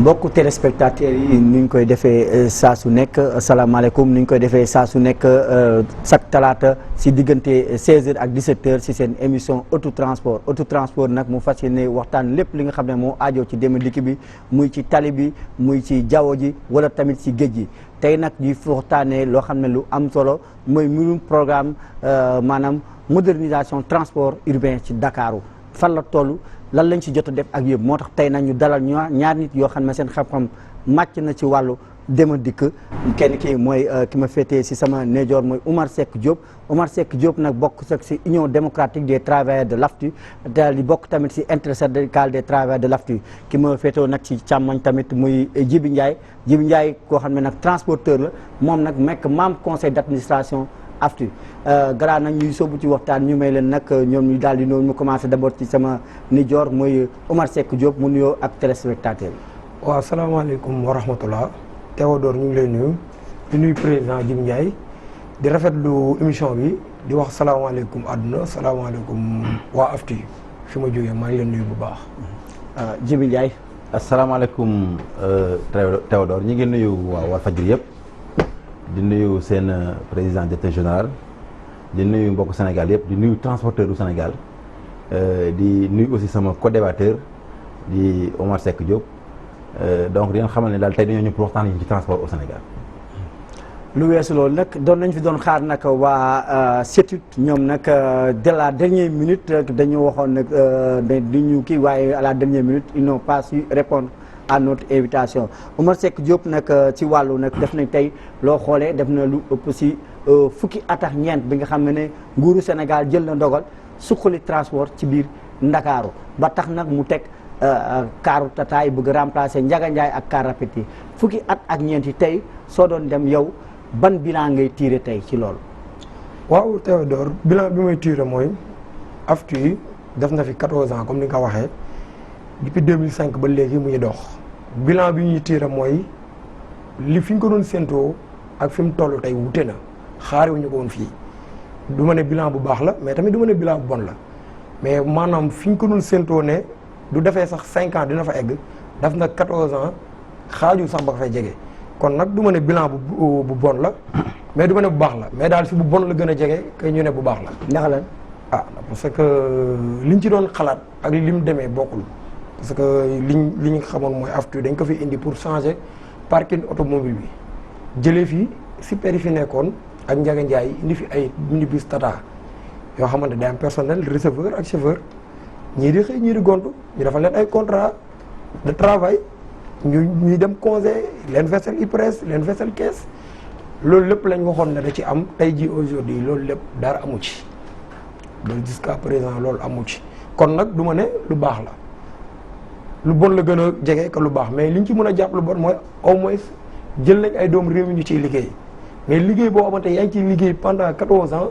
mbokku téléspectateurs yi ni ñu koy defee saa su nekk asalaamaaleykum ni ñu koy defee saa su nekk chaque talaata si diggante 16h ak 17h si seen émission autotransport nag mu fas yéene waxtaan lépp li nga xam ne moo aajoo ci dem dikk bi muy ci tali bi muy ci jaww ji wala tamit si géej gi. tey nag ñuy waxtaanee loo xam ne lu am solo mooy mbirum programme maanaam modernisation transport urbain ci Ndakaaru fan la toll. lan lañ ci jot a def ak yëpp moo tax tey nag ñu dalal ñaar nit yoo xam ne seen xam-xam màcc na ci wàllu dem ak dikk kenn ki mooy ki ma féetee si sama néjoor mooy Oumar Seck Diop Oumar Seck Diop nag bokk sax si Union démocratique des travailleurs de l'AFTU daal di bokk tamit si intersyndical des travailleurs de l'AFTU ki ma féetoo nag ci càmmoñ tamit muy Djibi Ndiaye koo xam ne nag transporteur la moom nag nekk membre conseil d'administration AFTU galaa nag ñuy sóobu ci waxtaan ñu may leen nag ñoom ñu daal di ñëw ñu commencé d'abord ci sama nijoor mooy Oumar Seck Diop mu nuyoo ak téléspectateur yi. waaw salaamaaleykum wa rahmatullah Théodore ñu ngi lay nuyu di nuyu président Djibi Ndiaye di rafetlu émission bi di wax salaamaaleykum àdduna salaamaaleykum waa AFTU fi ma jógee maa ngi leen nuyu bu baax. Djibi Ndiaye. asalaamaaleykum Théodore ñu ngi nuyu waa Walfadjri yëpp. di nuyu seen président directeur général di nuyu mbokku Sénégal yëpp di nuyu transporteur du Sénégal di nuyu aussi sama co-débatteur di Oumar Seck Diop donc di leen xamal ne daal tey dañoo ñëw pour waxtaan ci transport au Sénégal. lu weesu loolu nag doon nañ fi doon xaar nag waa CETUD ñoom nag de la dernière minute dañu waxoon nag di ñu kii waaye à la dernière minute ils n'ont pas su répondre à notre invitation Oumar Seck Diop nag ci wàllu nag def nañ tey loo xoolee def na lu ëpp si fukki at ak ñeent bi nga xam ne nguuru Sénégal jël na ndogal suqali transport ci biir Ndakaaru ba tax nag mu teg kaaru tataay bëgg remplacer Ndiaga Ndiaye ak car rapide yi fukki at ak ñeent yi tey soo doon dem yow ban bilan ngay tirer tey ci loolu. waaw Théodore bilan bi may tirer mooy AFTU yi def na fi 14 ans comme ni nga ko waxee. depuis 2005 ba léegi muy dox bilan bi ñuy tiire mooy li fi ñu ko doon séentoo ak fi mu toll tey wute na xaarewuñu ko woon fii du ma ne bilan bu baax la mais tamit du ma ne bilan bu bon la mais maanaam fi ñu ko doon séentoo ne du defee sax 5 ans dina fa egg daf na 14 ans xaaju sax ba ko fay jege kon nag du ma ne bilan bu bon la mais du ma ne bu baax la mais daal si bu bon la gën a jege que ñu ne bu baax la. ndax lan parce que liñ ci doon xalaat ak lim demee bokkul. parce que li ñu xamoon mooy AFTU dañ ko fi indi pour changer parking automobile bi jëlee fi super yi fi nekkoon ak Ndiaga Ndiaye indi fi ay minibus Tata yoo xamante day am personnel receveur ak chauffeur ñii di xëy ñii di gontu ñu dafa leen ay contrat de travail ñuy dem congé leen versel IPRES leen versel caisse loolu lépp lañ waxoon ne da ci am tey jii aujourd'hui loolu lépp dara amu ci loolu jusqu'à présent loolu amu ci kon nag du ma ne lu baax la. lu bon la gën a jege que lu baax mais liñ ci mën a jàpp lu bon mooy au moins jël nañ ay doom réew mi ñu ciy liggéey mais liggéey boo xamante yaa ngi ciy liggéey pendant 14 ans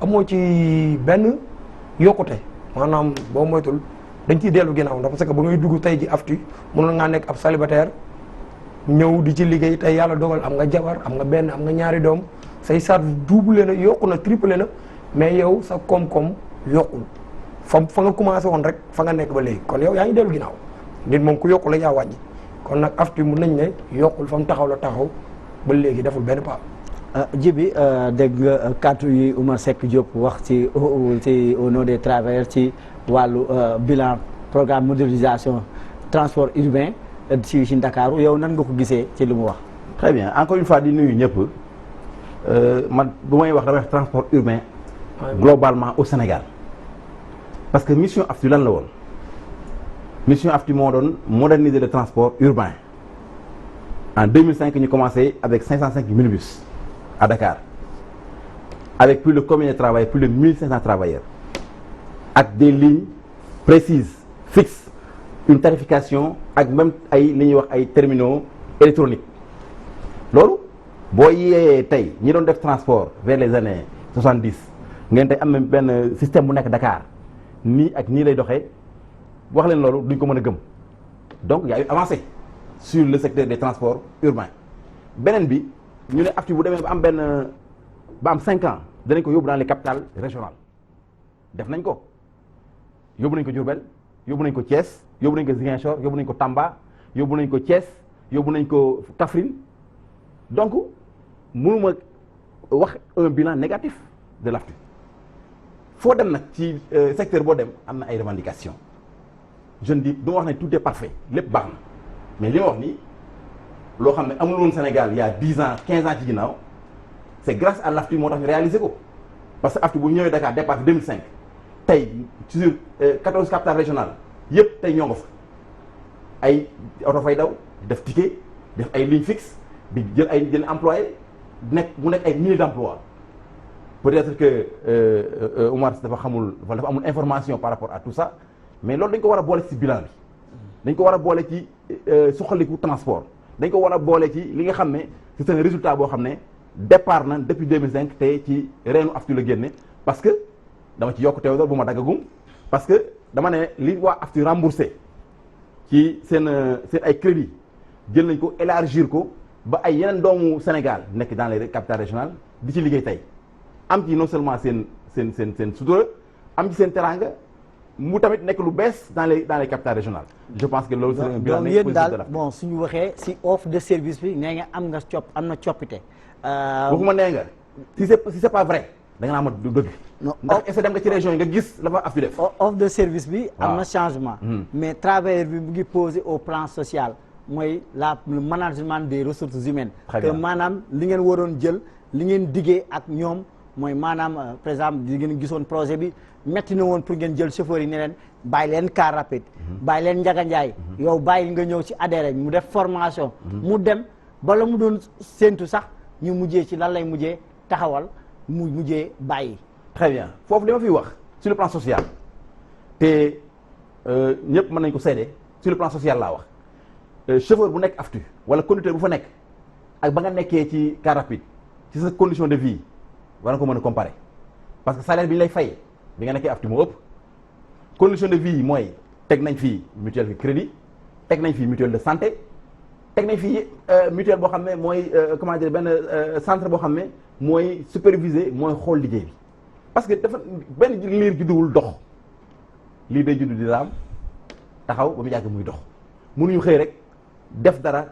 amoo ci benn yokkute maanaam boo moytul dañ ciy dellu ginnaaw ndax parce que ba ngay dugg tey ji AFTU mënoon ngaa nekk ab célibataire ñëw di ci liggéey tey yàlla dogal am nga jabar am nga benn am nga ñaari doom say charge doublé na yokku na triplé na mais yow sa koom-koom yokkul fa nga commencé woon rek fa nga nekk ba léegi kon yow yaa ngi dellu ginnaaw. nit moom ku yokku la yaa wàññi kon nag AFTU mun nañ ne yokkul fa mu taxaw la taxaw ba léegi deful benn pas. Djibi dégg nga kàddu yi Oumar Seck Diop wax ci au nom des travailleurs ci wàllu bilan programme modernisation transport urbain ci Ndakaaru yow nan nga ko gisee ci li mu wax. très bien encore une fois di nuyu ñëpp man bu may wax damay wax transport urbain globalement au Sénégal parce que mission AFTU lan la woon. mission AFTU moo doon moderniser le transport urbain en 2005 ñu commencé avec 505 minibus à Dakar avec plus de combien de travailleurs plus de 1500 travailleurs ak des lignes précises fixes une tarification ak même ay li ñuy wax ay terminaux électroniques loolu boo yee tey ñi doon def transport vers les années 70 ngeen tey am na benn système bu nekk Dakar nii ak nii lay doxee. wax leen loolu duñ ko mën a gëm donc il y a eu avancé sur le secteur des transports urbains beneen bi ñu ne AFTU bu demee ba am 5 ans danañ ko yóbbu dans les capitales régionales def nañ ko yóbbu nañ ko Diourbel yóbbu nañ ko Thiès yóbbu nañ ko Ziguinchor yóbbu nañ ko Tamba yóbbu nañ ko Thiès yóbbu nañ ko Kaffrine donc mënuma wax un bilan négatif de l'AFTU foo dem nag ci secteur boo dem am na ay revendications je ne dis du ma wax ne tout est parfait lépp baax na mais li ma wax nii loo xam ne amul woon Sénégal il y a 10 ans 15 ans ci ginnaaw c'est grâce à l'AFTU moo tax ñu réaliser ko parce que AFTU bu ñëwee Dakar départ 2005 tey sur 14 capitales régionales yëpp tey ñoo nga fa ay oto fay daw def ticket def ay lignes fixes di jël employé mu nekk ay milliers d'emplois peut-être que Oumar dafa amul information par rapport à tout ça mais loolu dañ ko war a boole ci bilan bi dañ ko war a boole ci suqaliku transport dañ ko war a boole ci li nga xam ne c'est un résultat boo xam ne départ na depuis 2005 te ci reenu AFTU la génne parce que dama ci yokk teew bu ma daggagum parce que dama ne li waa AFTU remboursé ci seen ay crédit jël nañ ko élargir ko ba ay yeneen doomu Sénégal nekk dans les capitales régionales di ci liggéey tey am ci non seulement seen sutura am ci seen teranga mu tamit nekk lu bees dans les capitales régionales. je pense que loolu c'est un bilan positif de la. daal bon suñu waxee si offre de service bi nee nga am na coppite. waxuma nee nga si c'est pas vrai da nga naa ma du dëgg. ndax est-ce que dem nga ci région yi nga gis la fa AFTU def. offre de service bi. am na changement. mais travailleur bi mu ngi posé au plan social. mooy le management des ressources humaines. que maanaam li ngeen waroon jël li ngeen diggee ak ñoom mooy maanaam par exemple di ngeen gisoon projet bi metti na woon pour ngeen jël chauffeur yi ne leen bàyyi leen car rapide. bàyyi leen njaganjaay yow bàyyi nga ñëw ci adhéré mu def formation. mu dem bala mu doon séentu sax ñu mujjee ci lan lay mujjee taxawal mu mujjee bàyyi. très bien foofu li ma fiy wax sur le plan social te ñëpp mën nañ ko seede sur le plan social laa wax. chauffeur bu nekk AFTU wala conducteur bu fa nekk ak ba nga nekkee ci car rapide ci sa condition de vie war na ko mën a comparer parce que salaire bi ñu lay fay bi nga nekkee AFTU moo ëpp condition de vie mooy teg nañ fii mutuelle de crédit teg nañ fii mutuelle de santé teg nañ fii mutuelle boo xam ne mooy comment dire benn centre boo xam ne mooy superviser mooy xool liggéey bi parce que dafa benn liir judduwul dox lii day juddu di raam taxaw ba mu yàgg muy dox mënuñu xëy rek def dara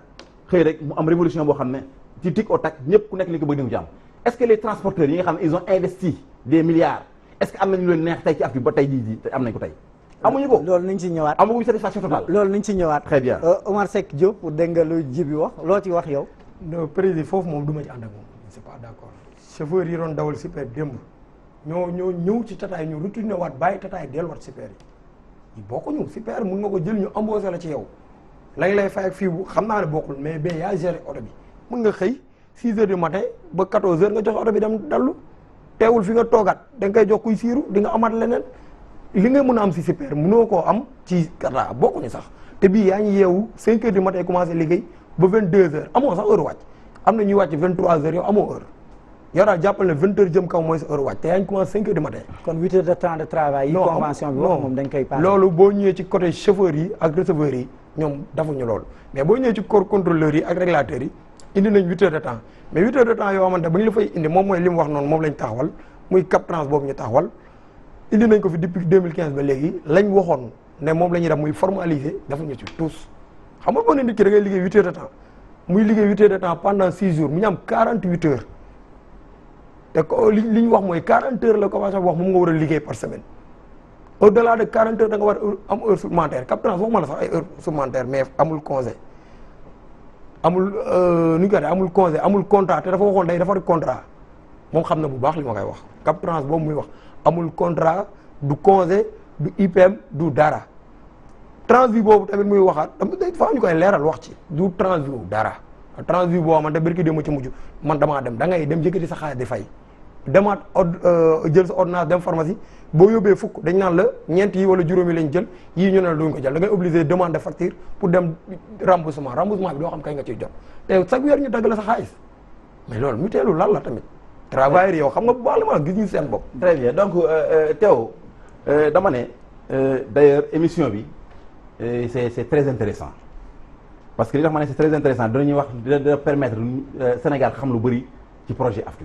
xëy rek mu am révolution boo xam ne ci tic au tac ñëpp ku nekk li ko bëgg di ci am est-ce que les transporteurs yi nga xam ne ils ont investi des milliards est-ce que am nañu leen neex tey ci AFTU ba tey jii am nañ ko tey amuñu ko. loolu nañ ci ñëwaat amaguñu satisfaction totale. loolu nañ ci ñëwaat. très bien Omar Seck Diop dégg nga lu ji bi wax loo ci wax yow. président foofu moom du ma ci ànd ak moom c'est pas d'accord chauffeur yi doon dawal super démb ñoo ñëw ci tataay ñu retourné waat bàyyi tataay delluwaat super yi bokkuñu super mun nga ko jël ñu embauché la ci yow. lañ lay fay ak fii bu xam naa ne bokkul mais ba yaa géré oto bi mën nga xëy 6 heures du matin ba 14 heures nga jox oto bi dem dallu teewul fi nga toogaat da nga koy jox kuy siiru di nga amaat leneen li nga mën a am si super mënoo koo am ci kata bokkuñu sax te bii yaa ngi yeewu 5 heures du matin commencé liggéey ba 22 heures amoo sax heure wàcc am na ñuy wàcc 23 heures yow amoo heure yow daal jàppal ne 20 heures jëm kaw mooy sa heure wàcc te yaa ngi commencé 5 heures du matin. kon 8 heures de temps de travail. yi convention bi wax moom dañ koy passé. loolu boo ñëwee ci côté chauffeur yi ak receveurs yi ñoom dafuñu loolu mais boo ñëwee ci corps contrôleurs yi ak régulateurs yi indi nañ 8 heures de temps mais 8 heures de temps yoo xamante ba ñu la fay indi moom mooy li mu wax noonu moom lañ taxawal muy cap trans boobu ñu taxawal indi nañ ko fi depuis 2015 ba léegi lañ waxoon ne moom la ñuy def muy formaliser defuñu ci tous xam nga boo ne nit ki da ngay liggéey 8 heures de temps muy liggéey 8 heures de temps pendant 6 jours mu ñu am 48 heures te ko li ñu wax mooy 40 heures la commencé wax moom nga war a liggéey par semaine au delà de 40 heures da nga war am heure supplémentaire cap trans waxuma la sax ay heure supplémentaire mais amul congé amul nu ñu koy amul congé amul contrat te dafa waxoon day defar contrat moom xam na bu baax li ma koy wax cap trans boobu muy wax amul contrat du congé du IPM du dara transvi boobu tamit muy waxaat dafa ñu koy leeral wax ci du transvi dara transvi boo xamante barki dem ci mujj man damaa dem da ngay dem yëkkati sa xaalis di fay demaat jël sa ordonnance dem pharmacie boo yóbbee fukk dañ naan la ñeent yi wala juróomi lañ jël yii ñu ne la duñ ko jël da ngay obligé demande facture pour dem remboursement bi doo xam kay nga ciy jot te chaque weer ñu dagg la sa xaalis mais loolu mu teelu lan la tamit travailleur yow xam nga bu baax la ma gis ñu seen bopp. très bien donc Théo dama ne d'ailleurs émission bi c'est très intéressant parce que li tax ma ne c'est très intéressant dinañuy wax dina permettre Sénégal xam lu bëri ci projet AFTU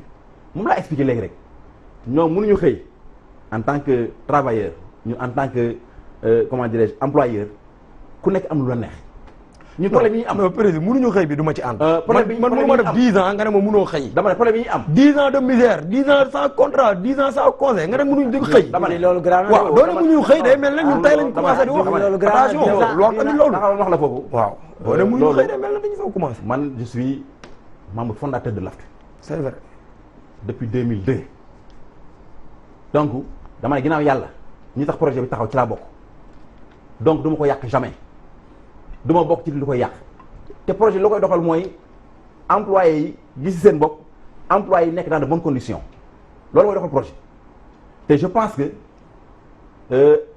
moom laa expliqué léegi rek ñoom mënuñu xëy en tant que travailleur ñu en tant que comment dirais-je employeur ku nekk am lu la neex ñu problème yi ñu am. non président mënuñu xëy bi du ma ci ànd. man mënu ma def 10 ans nga ne ma mënoo xëy. dama ne problème yi ñu am. 10 ans de misère 10 ans sans contrat 10 ans sans conseil nga ne mënuñu di xëy. dama ne loolu grand waaw doone mënuñu xëy day mel ne ñun tey lañ commencé di wax. loolu grand attention loolu tamit loolu. wax la foofu. waaw doone mënuñu xëy day mel ne dañu soog commencé. man je suis membre fondateur de l'AFTU. c'est vrai. depuis 2002 donc dama ne ginnaaw yàlla ñi tax projet bi taxaw ci laa bokk donc du ma ko yàq jamais du ma bokk ci lu koy yàq te projet lu koy doxal mooy employés yi gis seen bopp employés yi nekk dans de bonnes conditions loolu mooy doxal projet te je pense que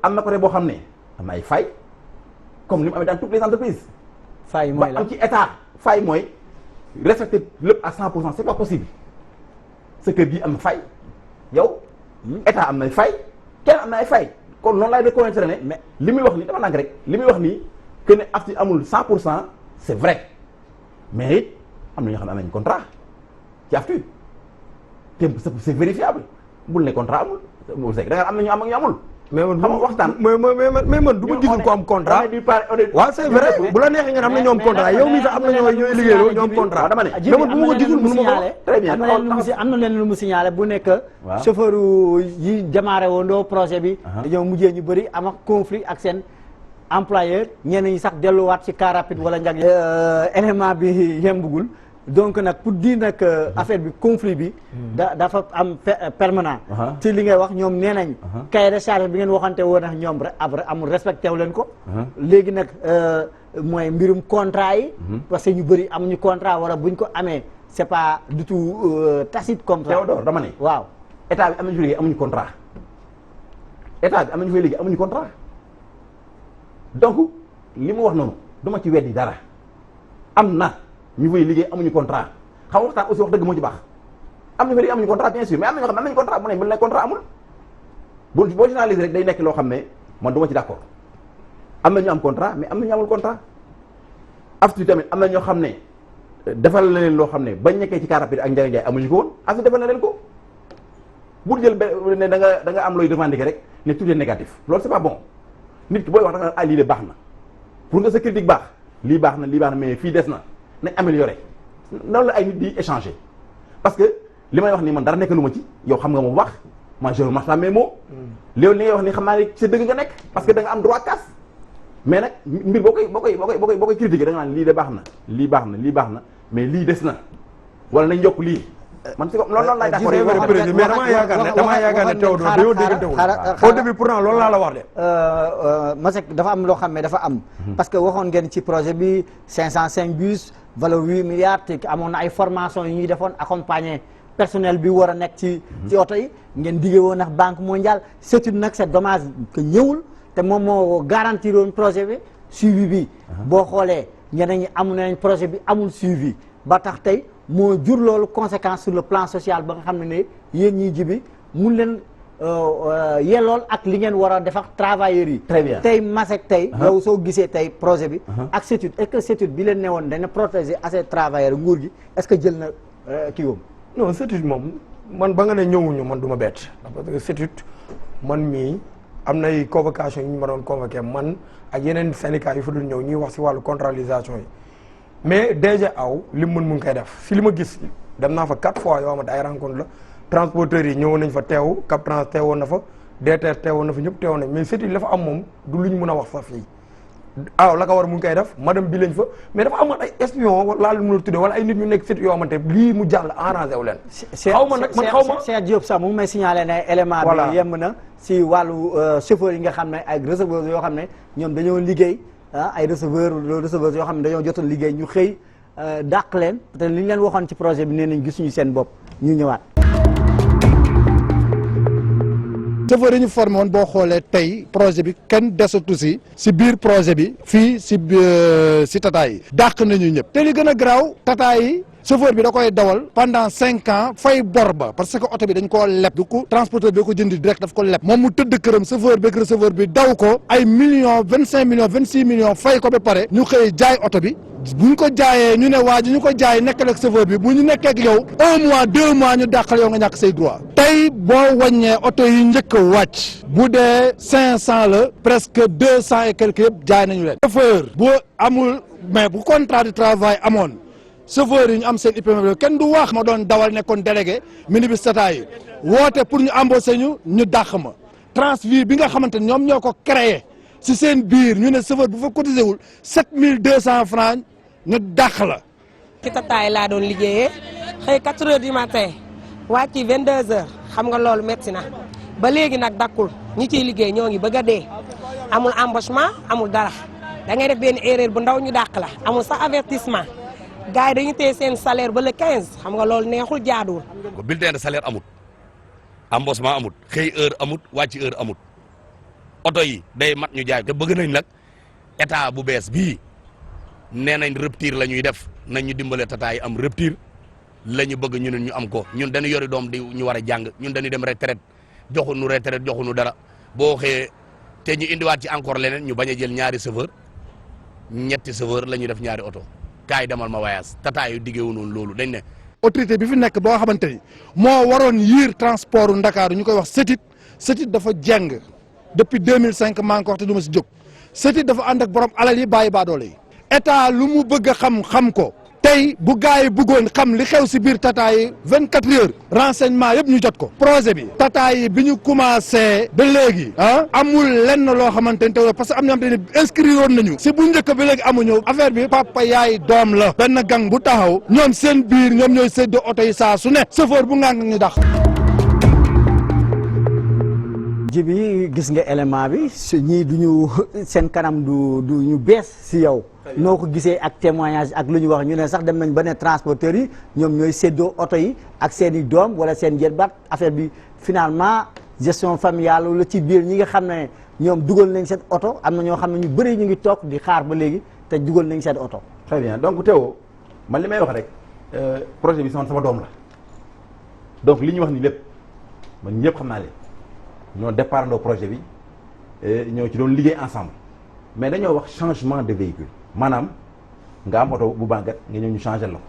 am na côté boo xam ne am na ay failles comme ni mu amee dans toutes les entreprises. failles mooy la am ci état faille mooy respecter lépp à 100% c'est pas possible sa kër gi am na faille yow état am na ay faille kenn am na ay faille kon noonu laay reconnaître ne mais li muy wax nii dama nang rek li muy wax nii que ne AFTU amul 100% c'est vrai mais it am na ñoo xam ne am nañu contrat ci AFTU te c'est vérifiable bul ne contrat amul bu sekk da nga am na ñu am ak ñu amul. mais man xam nga waxtaan mais man du ma gisul ko am contrat. waaw c'est vrai bu la neexee nga am na ñoom contrat yow mii sax am na ñooy liggéeyoo ñoom contrat. dama ne mais man bu ma ko gisul mënu ma ko très bien am na leen lu mu signalé bu nekk chauffeur yi démarré woondoo projet bi dañoo mujjee ñu bëri am ak conflit ak seen employeur ñenn ñi sax delluwaat ci car rapide wala njag élément bi yembugul donc nag pour dire nag affaire bi conflit bi dafa am permanent ci li ngay wax ñoom nee nañ cahier de charge bi ngeen waxante woon ak ñoom après amul respecté wu leen ko léegi nag mooy mbirum contrat yi parce que ñu bëri amuñu contrat wala buñ ko amee c'est pas du tout tacite comme ça. Théodore dama ne waaw état bi am nañu fa liggéey amuñu contrat état bi am nañu fay liggéey amuñu contrat donc li mu wax noonu duma ci weddi dara am na ñu fay liggéey amuñu contrat xam nga waxtaan aussi wax dëgg moo ci baax am na fa liggéey amuñu contrat bien sûr mais am na ñoo xam ne am nañu contrat bu ne bu ne contrat amul boo généraliser rek day nekk loo xam ne man du ma ci d'accord am na ñu am contrat mais am na ñu amul contrat AFTU tamit am na ñoo xam ne defal na leen loo xam ne bañ nekkee ci car rapide ak Ndiaye Ndiaye amuñu ko woon AFTU defal na leen ko bu jël ne da nga am looy revendiquer rek ne tout est négatif loolu c'est pas bon nit ki booy wax da nga lii de baax na pour nga sa critique baax lii baax na mais fii des na nañ amélioré noonu la ay nit di échanger parce que li may wax nii man dara nekk lu ma ci yow xam nga ma bu baax moi je remarque mes mots léegi li ngay wax nii xam naa ne sa dëgg nga nekk parce que da nga am droit casse mais nag mbir boo koy critiquer da nga naan lii de baax na lii baax na mais lii des na wala nañ yokk lii man si loolu laay d'accord mais damaa yaakaar ne Théodore dañoo déggantewul au début pourtant loolu laa la wax de Masek dafa am loo xam ne dafa am parce que waxoon ngeen ci projet bi 505 bus valeur 8 milliards te amoon na ay formation yu ñuy defoon accompagner personnel bi war a nekk ci oto yi ngeen diggee woon ndax Banque mondiale c'est nag c'est dommage que ñëwul te moom moo garantir woon projet bi suivi bi boo xoolee ñeneen ñi amu nañ projet bi amul suivi ba tax tey moo jur loolu conséquence sur le plan social ba nga xam ne yéen ñii jibi mun leen yellool ak li ngeen war a def ak travailleurs yi. très bien tey Masek tey. yow soo gisee tey projet bi. ak CETUD est-ce que CETUD bi leen newoon dana protéger assez travailleurs nguur gi est-ce que jël na kii woom. non CETUD moom man ba nga ne ñëwuñu man du ma bett parce que CETUD man mii am nay convocation yi ñu ma doon convoqué man ak yeneen syndicats yu fa dul ñëw ñuy wax si wàllu contractualisation yi. mais DG Aw li mu mën mu ngi koy def si li ma gis dem naa fa 4 fois yoo xamante ay rencontre la transporteurs yi ñëwoon nañ fa teew Captrans teewoon na fa DTR teewoon na fa ñëpp teewoon nañ mais CETUD la fa am moom du lu ñu mën a wax sax fii aw la ko war mu ngi koy def madame bi lañ fa mais dafa amoon ay espion laa lu mën a tuddee wala ay nit ñu nekk CETUD yoo xamante lii mu jàll arrangé wu leen xaw ma nag man xaw ma Cheikh Diop sax mu ngi may signalé ne élément bi yemb na si wàllu chauffeur yi nga xam ne ay receveurs yoo xam ne ñoom dañoo liggéey ay receveurs yoo xam ne dañoo jotoon liggéey ñu xëy dàq leen te li ñu leen waxoon ci projet bi nee nañ gisuñu seen bopp ñu ñëwaat. chauffeur yi ñu formé woon boo xoolee tey projet bi kenn desatu si biir projet bi fii si tata yi dàq nañu ñëpp te li gën a garaaw tata yi chauffeur bi da koy dawal pendant 5 ans fay bor ba parce que oto bi dañ koo leb du ko transporteur bi ko jëndi direct daf ko leb moom mu tëdd këram chauffeur bi receveur bi daw ko ay millions 25 millions 26 millions fay ko ba pare ñu xëy jaay oto bi buñ ko jaayee ñu ne waa ji ñu ko jaay nekkal ak chauffeur bi bu ñu nekkee ak yow 1 mois 2 mois ñu dàqal yow nga ñàkk say droit tey boo wàññee oto yi njëkk a wàcc bu dee 500 la presque 200 et quelques yëpp jaay nañu leen. chauffeur bu amul mais bu contrat de travail amoon chauffeur yi ñu am seen IPM kenn du wax ma doon dawal nekkoon délégué minibus Tata yi woote pour ñu embaucher ñu dàq ma Transvi bi nga xamante ne ñoom ñoo ko créé si seen biir ñu ne chauffeur bu fa cotisé wul 7200 francs ñu dàq la. ci Tata yi laa doon liggéeyee xëy 4 heures du matin wàcc 22 heures xam nga loolu métti na ba léegi nag dakkul ñi ciy liggéey ñoo ngi bëgg a dee amul embauchement amul dara da ngay def benn erreur bu ndaw ñu dàq la amul sax avertissement gars yi dañu téye seen salaire ba le 15 xam nga loolu neexul jaaduwul. bulletin de salaire amut embauchement amut xëy heure amut wàcc heure amut oto yi day mat ñu jaay te bëgg nañ nag état bu bees bii nee nañ rupture la ñuy def nañ ñu dimbale Tata yi am rupture la ñu bëgg ñu ne ñu am ko ñun dañu yori doom di ñu war a jàng ñun dañuy dem retraite joxuñu retraite joxuñu dara boo xëyee te ñu indiwaat ci encore leneen ñu bañ a jël ñaari chauffeur ñetti chauffeur la ñuy def ñaari oto kaay demal ma voyage Tata yu diggeewu noonu loolu dañ ne. autorité bi fi nekk boo xamante ni moo waroon yiir transport Ndakaaru ñu koy wax CETUD dafa jeng depuis 2005 maa ngi ko wax te du ma si jóg CETUD dafa ànd ak borom alal yi bàyyi baadoole yi état lu mu bëgg a xam ko tey bu gars yi bëggoon xam li xew si biir Tata yi 24 heures renseignement yëpp ñu jot ko projet bi Tata yi bi ñu commencé ba léegi amul lenn loo xamante ni te parce que am na xamante ne inscrire woon nañu si bu njëkk ba léegi amuñu affaire bi papa yaay doom la benn gang bu taxaw ñoom seen biir ñoom ñooy séddoo oto yi saa su ne chauffeur bu ngang ñu dax Jibi gis nga élément bi ñii duñu seen kanam du ñu bees si yow noo ko gisee ak témoignage ak lu ñu wax ñu ne sax dem nañ ba ne transporteurs yi ñoom ñooy séddoo oto yi ak seen i doom wala seen jërbaat affaire bi finalement gestion familiale la ci biir ñi nga xam ne ñoom dugal nañ seen oto am na ñoo xam ne ñu bëri ñu ngi toog di xaar ba léegi te dugal nañ seen oto. très bien donc Théo man li may wax rek projet bi sama doom la donc li ñu wax ni lépp man ñëpp xam naa leen ñoo départandoo projet bi ñoo ci doon liggéey ensemble mais dañoo wax changement de véhicule maanaam nga am oto bu màggat nga ñëw ñu changé la ko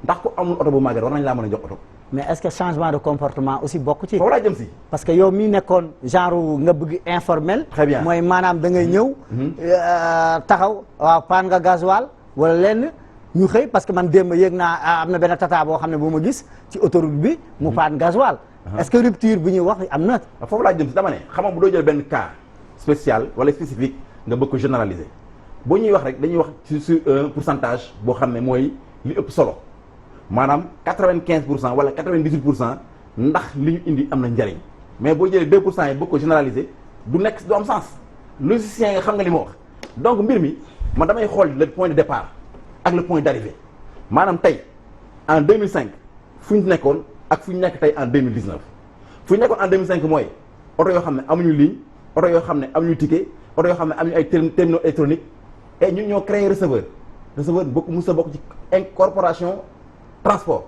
ndax ku amul oto bu màggat war nañ laa mën a jox oto. mais est-ce que changement de comportement aussi bokk ci. foofu laa jëm si. parce que yow mii nekkoon genre nga bëgg informel. très bien mooy maanaam da ngay ñëw. taxaw waaw paan nga gasoil wala lenn ñu xëy parce que man démb yéeg naa am na benn Tata boo xam ne bu ma gis ci autoroute bi. mu paan gasoil. est-ce que rupture bu ñuy wax am na. foofu laa jëm si dama ne xam nga bu doo jël benn cas spécial wala spécifique nga bëgg ko généraliser boo ñuy wax rek dañuy wax sur un pourcentage boo xam ne mooy li ëpp solo maanaam 95% wala 98% ndax li ñu indi am na njariñ mais boo jëlee 2% yi bëgg ko généraliser du nekk du am sens logicien nga xam nga li ma wax donc mbir mi man damay xool le point de départ ak le point d'arrivée maanaam tey en 2005 fu ñu nekkoon ak fu ñu nekk tey en 2019 fu ñu nekkoon en 2005 mooy oto yoo xam ne amuñu ligne oto yoo xam ne amuñu ticket oto yoo xam ne amuñu ay terminaux électroniques et ñun ñoo créé receveur bokk mos a bokk ci incorporation transport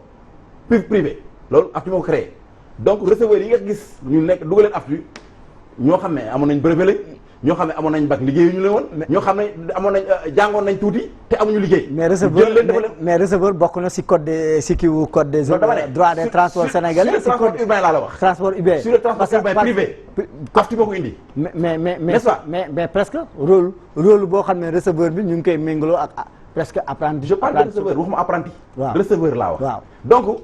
privé loolu AFTU moo ko créé donc receveur yi nga gis ñu nekk dugaleen AFTU ñoo xam ne amoon nañ brevet ñoo xam ne amoon nañ bac liggéey yu ñu leen woon ñoo xam ne amoon nañ jàngoon nañ tuuti te amuñu liggéey. mais receveur bokk na si code des si kiiwu code des droits des transports sénégalais. sur le transport urbain laa la wax. transport urbain sur le transport urbain privé. AFTU moo ko indi. mais presque rôle boo xam ne receveur bi ñu ngi koy méngaloo ak presque apprenti. je parle de receveur waxuma apprenti. waaw receveur laa wax. waaw donc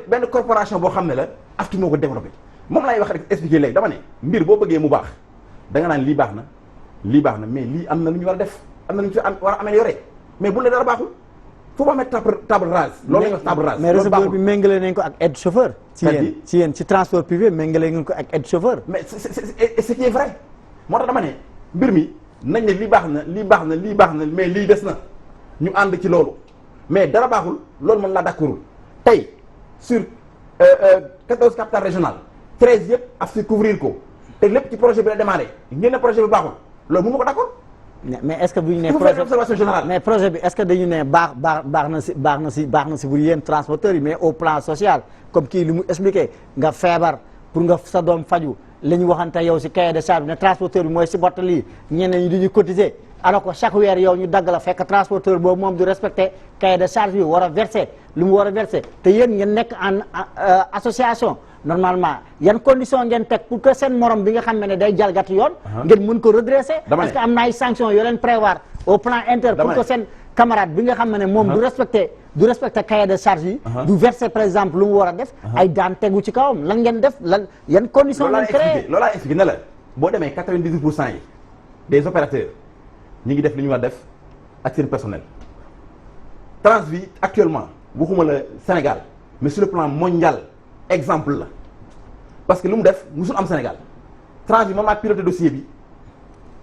benn corporation boo xam ne la AFTU moo ko développé moom laay wax rek expliquer léegi dama ne mbir boo bëggee mu baax da nga naan lii baax na mais lii am na lu ñu war a def am na lu ñu ci war a améliorer mais bu ne dara baaxul faut pas mettre table rase. loolu la ñuy wax table rase. mais receveur bi méngale nañ ko ak aide chauffeur. ci yéen ci transport privé méngale nañ ko ak aide chauffeur. mais c'est ce qui est vrai moo tax dama ne mbir mi nañ ne lii baax na mais lii des na ñu ànd ci loolu mais dara baaxul loolu mën laa d'accordul tey sur 14 capitales régionales 13 yëpp AFTU couvrir ko. te lépp ci projet bi la démarré ngeen ne projet bi baaxul loolu mënu ma ko d'accord. mais est-ce que bu ñu nee projet observation générale mais projet bi est-ce que dañu ne baax na si bu yéen transporteurs yi mais au plan social comme kii li mu expliqué nga feebar pour nga sa doom faju la ñu waxante yow si cahier de charge ne transporteur bi mooy si bottali ñeneen ñi duñu cotiser alors que chaque weer yow ñu dagg la fekk transporteur boobu moom du respecté cahier de charge bi war a versé lu mu war a versé te yéen ngeen nekk en association normalement yan condition ngeen teg pour que seen morom bi nga xam ne day jalgati yoon ngeen mën ko redresser parce que am na ay sanctions yoo leen prévoir au plan inter pour que seen camarade bi nga xam ne moom du respecté cahier de charge yi du verser par exemple lu mu war a def ay daan tegu ci kawam lan ngeen def lan yan condition ngeen créé loolu laa expliqué ne la boo demee 98% yi des opérateurs ñi ngi def li ñu war def ak seen personnel Transvi actuellement waxuma la Sénégal mais sur le plan mondial exemple la parce que lu mu def musul am Sénégal Transvi man maa piloté dossier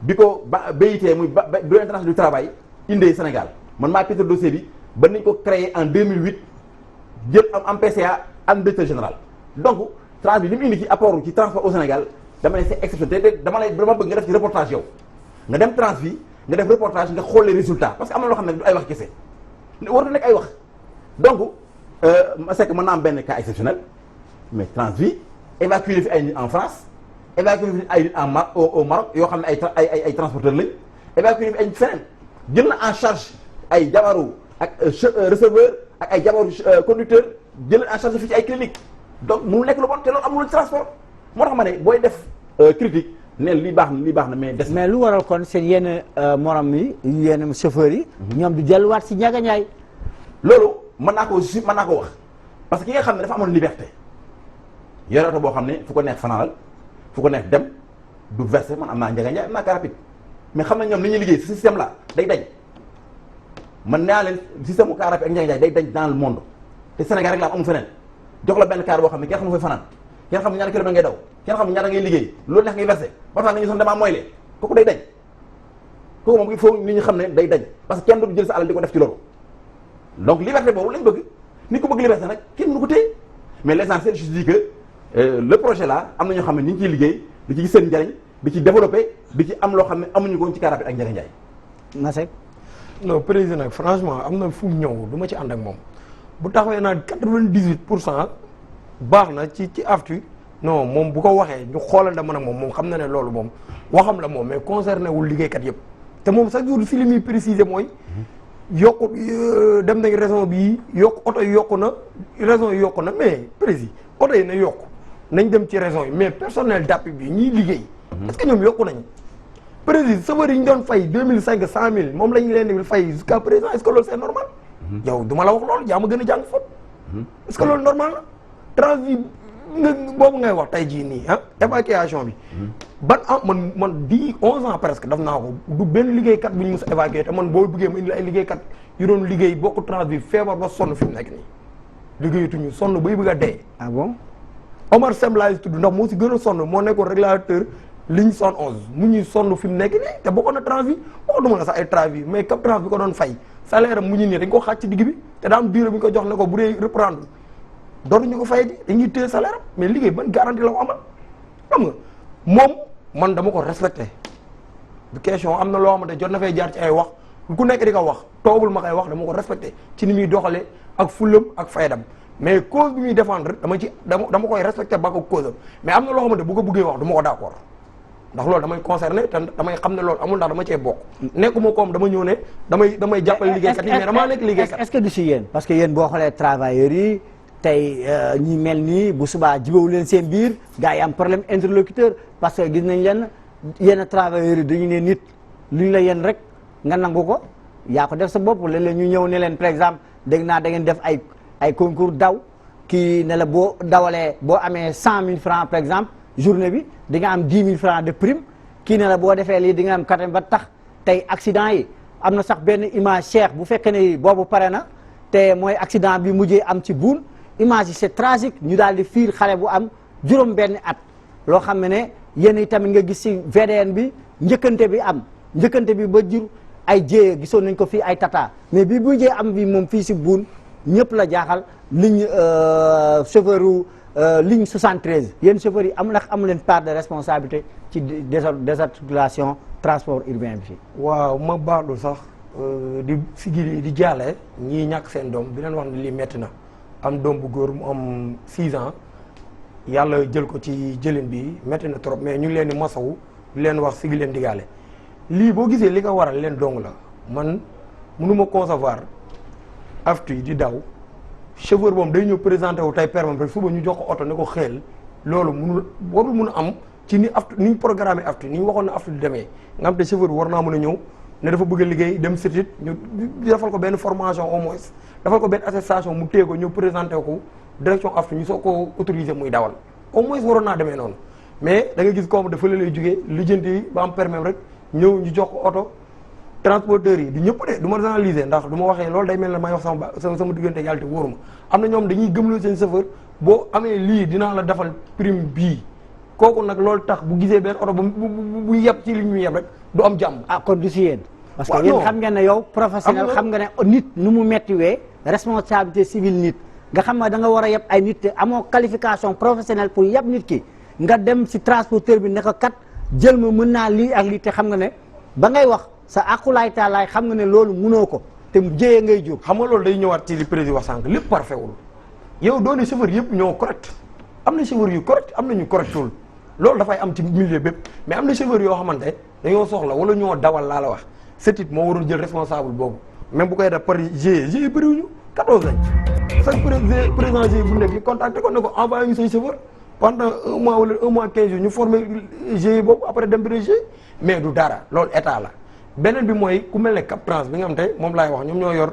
bi ko BIT muy Bureau international du travail indee Sénégal man maa piloté dossier bi ba nañ ko créé en 2008 jël am PCA am directeur général donc Transvi li mu indi ci apport ci transport au Sénégal dama ne c'est exceptionnel te dama bëgg nga def ci reportage yow nga dem Transvi nga def reportage nga xool les résultats parce que am na loo xam ne du ay wax kese war na nekk ay wax donc c'est que mën naa am benn cas exceptionnel mais Transvi évacué fi ay nit en France évacué fi ay nit au Maroc yoo xam ne ay transporteurs lañ évacué fi ay nit feneen jël na en charge ay jabaru ak receveur ak ay jabaru conducteur jël en charge fii ci ay clinique donc mu nekk lu bon te loolu amul transport moo tax ma ne booy def critique neen lii baax na mais des mais lu waral kon seen yenn morom yi yenn chauffeurs yi ñoom du delluwaat si Ndiaga Ndiaye loolu mën naa ko wax parce que ki nga xam ne dafa amoon liberté yore oto boo xam ne fu ko neex fanaanal fu ko neex dem du verser man am naa Ndiaga Ndiaye am naa car rapide mais xam na ñoom li ñuy liggéey ce système là day dañ man naa leen système u car rapide ak Ndiaga Ndiaye day dañ dans le monde te Sénégal rek la am amul feneen jox la benn car boo xam ne kenn xam fooy fanaan kenn xam ñaata kilomètre ngay daw kenn xam ñaata ngay liggéey loolu neex ngay versé ba tax nañu sax damaa mooy lee kooku day dañ kooku moom il faut nit ñi xam ne day dañ parce que kenn du jël sa alal di ko def ci loolu donc liberté boobu lañ bëgg nit ko bëgg liberté nag kenn mënu ko téye mais l'essentiel je dis que le projet là am na ñoo xam ne ñu ngi ciy liggéey di ci gis seen njariñ di ci développé di ci am loo xam ne amuñu ko ci car rapide ak Ndiaga Ndiaye Masek non président nag franchement am na fu mu ñëw du ma ci ànd ak moom bu taxawee naan 98% baax na ci aftu non moom bu ko waxee ñu xoolal da mën ak moom xam na ne loolu moom waxam la moom mais concerné wul liggéeykat yëpp te moom chaque jour si li muy préciser mooy yokku dem nañ raison bii yokku oto yi yokku na raison yi yokku na mais précis oto yi na yokku nañ dem ci raison yi mais personnel d'appui bi ñiy liggéey est-ce que ñoom yokku nañ précis chauffeur yi ñu doon fay 2005 100 000 moom lañ leen di fay jusqu'à présent est-ce que loolu c'est normal yow du ma la wax loolu yaa ma gën a jàng fot est-ce que loolu normal la Transvi boobu ngay wax tey jii nii évacuation bi ban man 11 ans presque daf naa ko du benn liggéeykat bu ñu mës a évacuer te man boo bëggee ma indi ay liggéeykat yu doon liggéey bokk Transvi feebar ba sonn fi mu nekk nii liggéeyatuñu sonn bay bëgg a dee. ah bon Omar Sem laay tudd ndax moo si gën a sonn moo nekkoon régulateur ligne 111 mu ñuy sonn fi mu nekk nii te bokkoon na Transvi waxuma la sax ay Transvi mais cap Transvi ko doon fay salaire am mu ñu nii dañ ko xaaj ci digg bi te daa am durée bu ñu ko jox ne ko bu dee reprendre dootuñu ko fay di dañuy téye salaire am mais liggéey ban garantie la ko amal xam nga moom man dama ko respecté bu question am na loo xamante jot na fay jaar ci ay wax ku nekk di ko wax toogul ma koy wax dama ko respecté ci ni muy doxalee ak fulam ak faydam mais cause bi muy défendre dama koy respecté ba ko cause am mais am na loo xamante bu ko bëggee wax du ma ko d'accord ndax loolu damay concerné te damay xam ne loolu amul ndax dama cee bokk nekkuma koom dama ñëw ne damay jàppale liggéeykat yi mais damaa nekk liggéeykat est-ce que du si yéen parce que yéen boo xoolee travailleurs yi tey ñi mel nii bu subaa jibawu leen seen biir gars yi am problème interlocuteur parce que gis nañ leen yenn travailleurs yi dañu ne nit lu ñu la yéen rek nga nangu ko yaa ko def sa bopp léeg-léeg ñu ñëw ne leen par exemple dégg naa da ngeen def ay concours daw kii ne la boo dawalee boo amee 100 000 francs par exemple journée bi di nga am 10 000 francs de prime kii ne la boo defee lii di nga am 80 ba tax tey accident yi am na sax benn image Cheikh bu fekkee ne boobu pare na te mooy accident bi mujjee am ci buun image yi c'est tragique ñu daal di fiir xale bu am juróom benn at loo xam ne yéen i tamit nga gis ci VDN bi njëkkante bi ba jur ay jéye gisoon nañ ko fii ay tata mais bi bu jee am bi moom fii ci buun ñëpp la jaaxal ligne chauffeur u ligne 73 yéen chauffeurs yi amu leen part de responsabilité ci désarticulation transport urbain bi fii. waaw ma baaxlu sax di sigili di jaale ñii ñàkk seen doom bi leen wax ne lii metti na am doom bu góor mu am 6 ans yàlla jël ko ci jëlin bi metti na trop mais ñu ngi leen di masawu di leen wax sigi leen digaale lii boo gisee li ko waral leen dong la man mënuma concevoir aftu yi di daw chauffeur boobu day ñëw présenté wu tey permis rek suba ñu jox ko oto ne ko xeel loolu warul mun a am ci ni aftu ni ñu programmé aftu ni ñu waxoon na aftu di demee nga xam te chauffeur bi war naa mën a ñëw ne dafa bëgg a liggéey dem sitit ñu defal ko benn formation au moins defal ko benn attestation mu téye ko ñëw présenté ko direction aftu ñu soo ko autorisé muy dawal au moins waroon naa demee noonu mais da nga gis comme dafa la lay jugee lijjanti yi ba am permis rek ñëw ñu jox ko oto transporteurs yi du ñëpp de du ma analyser ndax du ma waxee loolu day mel ne may wax sama diggante yàlla te wóoruma am na ñoom dañuy gëmloo seen chauffeur boo amee lii dinaa la defal prime bii kooku nag loolu tax bu gisee benn oto bu yeb ci li ñu yeb rek du am jàmm. ah kon du si yéen. parce que yéen xam ngeen ne yow professionnel xam nga ne nit nu mu mettiwee responsabilité civile nit nga xam ne da nga war a yeb ay nit te amoo qualification professionnelle pour yeb nit ki nga dem si transporteur bi ne ko kat jël ma mën naa lii ak lii te xam nga ne ba ngay wax sa akulaay taalaay xam nga ne loolu mënoo ko te jëyee ngay jóg. xam nga loolu day ñëwaat ci li président wax sànq lépp parfait wul yow doone chauffeur yëpp ñoo correct am na chauffeur yu correct am na ñu correctul loolu dafay am ci milieu bépp mais am na chauffeur yoo xamante dañoo soxla wala ñoo dawal laa la wax CETUD moo waroon jël responsable boobu même bu koy def par GIE bëriwuñu 14 lañ chaque président GIE bu nekk ñu contacté ko ne ko envoyé ñu say chauffeur pendant un mois wala un mois 15 jours ñu formé GIE boobu après dem bureau GIE mais du dara loolu état la beneen bi mooy ku mel ne Cap Trans bi nga xam te moom laay wax ñoom ñoo yor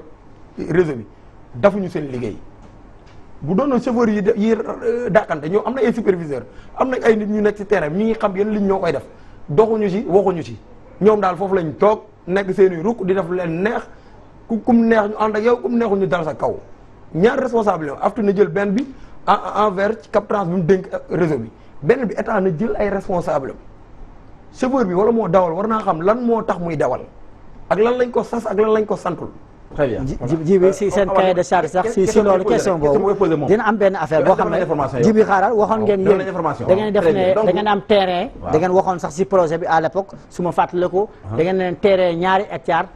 réseau bi dafuñu seen liggéey bu doon chauffeur yi dàqante ñoo am na ay superviseur am na ay nit ñu nekk ci terrain bi ñu ngi xam yenn liñ ñoo koy def doxuñu ci waxuñu ci ñoom daal foofu lañ toog nekk seen i rukk di def leen neex kum neex ñu ànd ak yow kum neexu ñu dal sa kaw ñaar responsable yow aftu na jël benn bi envers ci Cap Trans bi mu dénk réseau bi benn bi état na jël ay responsable chauffeur bi wala moo dawal war naa xam lan moo tax muy dawal ak lan lañ ko sas ak lan lañ ko santul. très bien ji bi si seen cahier de charge sax si loolu question boobu dina am benn affaire boo xam ne ji bi xaaral waxoon ngeen yéen da ngeen def ne da ngeen am terrain da ngeen waxoon sax si projet bi à l'époque su ma fàttaliku da ngeen ne terrain 2 hectares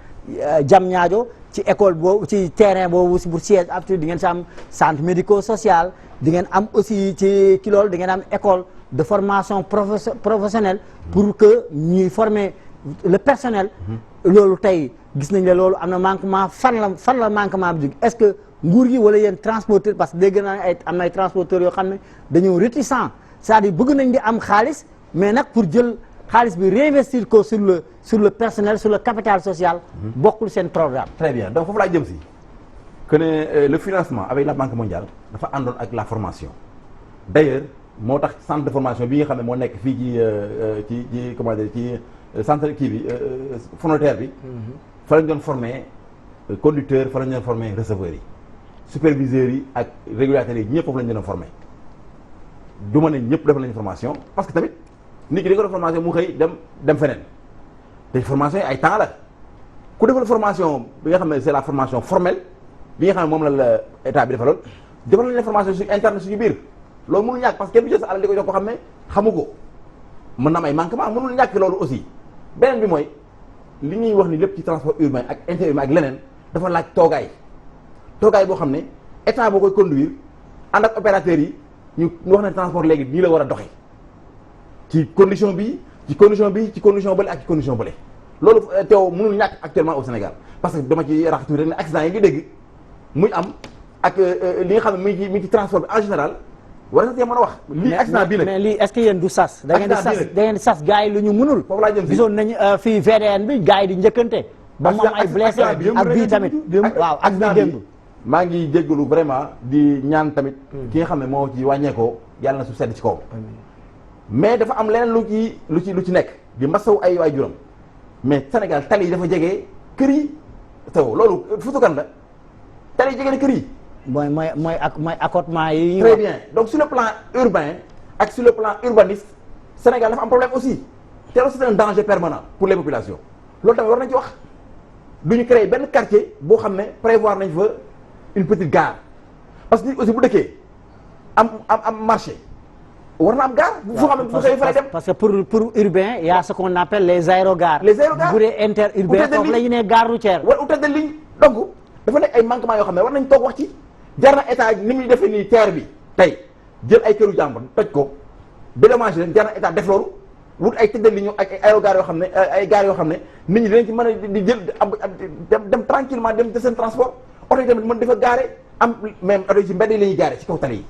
jam ñaajo ci école boobu ci terrain boobu si pour siège aptitude di ngeen si am centre médico social di ngeen am aussi ci ki loolu di ngeen am école de formation professionnelle pour que ñuy former le personnel loolu tey gis nañ ne loolu am na manquement fan la manquement bi jóg est-ce que nguur gi wala yéen transporteur parce que dégg naa ay am na ay transporteurs yoo xam ne dañoo réticent c'est-à-dire bëgg nañ di am xaalis mais nag pour jël xaalis bi réinvestir ko sur le personnel sur le capital social bokkul seen programme. très bien donc foofu laa jëm si que ne le financement avec la Banque mondiale dafa àndoon ak la formation d'ailleurs moo tax centre de formation bi nga xam ne moo nekk fii ci comment dire ci centre kii bi fournitaire bi fa lañ doon formé conducteur fa lañ doon formé receveurs yi superviseurs yi ak régulateurs yi ñëpp foofu lañ doon formé du ma ne ñëpp def nañu formation parce que tamit nit ki da nga def formation mu xëy dem feneen te formation yi ay temps la ku defal formation bi nga xam ne c'est la formation formelle bi nga xam ne moom la état bi defaloon defal nañ la formation su interne suñu biir loolu mënul ñàkk parce que kenn du jël sa alal di ko jox ko xam ne xamu ko mën na am ay manquement mënul ñàkk loolu aussi beneen bi mooy li ñuy wax ni lépp ci transport urbain ak interurbain ak leneen dafa laaj toogaay boo xam ne état boo koy conduire ànd ak opérateurs yi ñu wax ne transport léegi nii la war a doxee ci condition bi ci condition bële ak ci condition bële loolu teew mënul ñàkk actuellement au Sénégal parce que dama ci rax tuuti rek ne accident yi ngi dégg muy am ak li nga xam ne mi ngi ci transport bi en général war na cee mën a wax lii accident bii nag mais lii est-ce que yéen du sas da ngeen di sas gars yi lu ñu mënul foofu laa jëm si gisoon nañu fii VDN bi gars yi di njëkkante ba mu am ay blessé ak bii tamit waaw ak bii démb maa ngi jéggalu vraiment di ñaan tamit ki nga xam ne moo ci wàññeekoo yàlla na su sedd ci kaw mais dafa am leneen lu ci nekk di masaw ay waay juróom mais Sénégal tali yi dafa jege kër yi taw loolu futukan la tali yi jege na kër yi mooy accotement yi. très bien donc sur le plan urbain ak sur le plan urbaniste Sénégal dafa am problème aussi te loolu c'est un danger permanent pour les populations loolu tamit war nañ ci wax du ñu créer benn quartier boo xam ne prévoir nañ fa une petite gare parce que nit aussi bu dëkkee am marché war na am gare. foo xam ne bu xëyee fa lay dem parce que pour urbain y a ce qu'on appelle les aérogares. les aérogares bu dee interurbain foofu la ñu ne gare routière. wala ou tête de ligne donc dafa nekk ay manquements yoo xam ne war nañ toog wax ci. jar na état ni muy defee nii terre bi tey jël ay këru jàmbur toj ko dédommagé leen jar na état def loolu wut ay tëddal li ñu ak ay aérogare yoo xam ne ay gares yoo xam ne nit ñi dinañ ci mën a di jël dem tranquillement dem de seen transport oto yi tamit mën dafa gaare am même oto yi ci mbedd yi la ñuy gaare ci kaw tali yi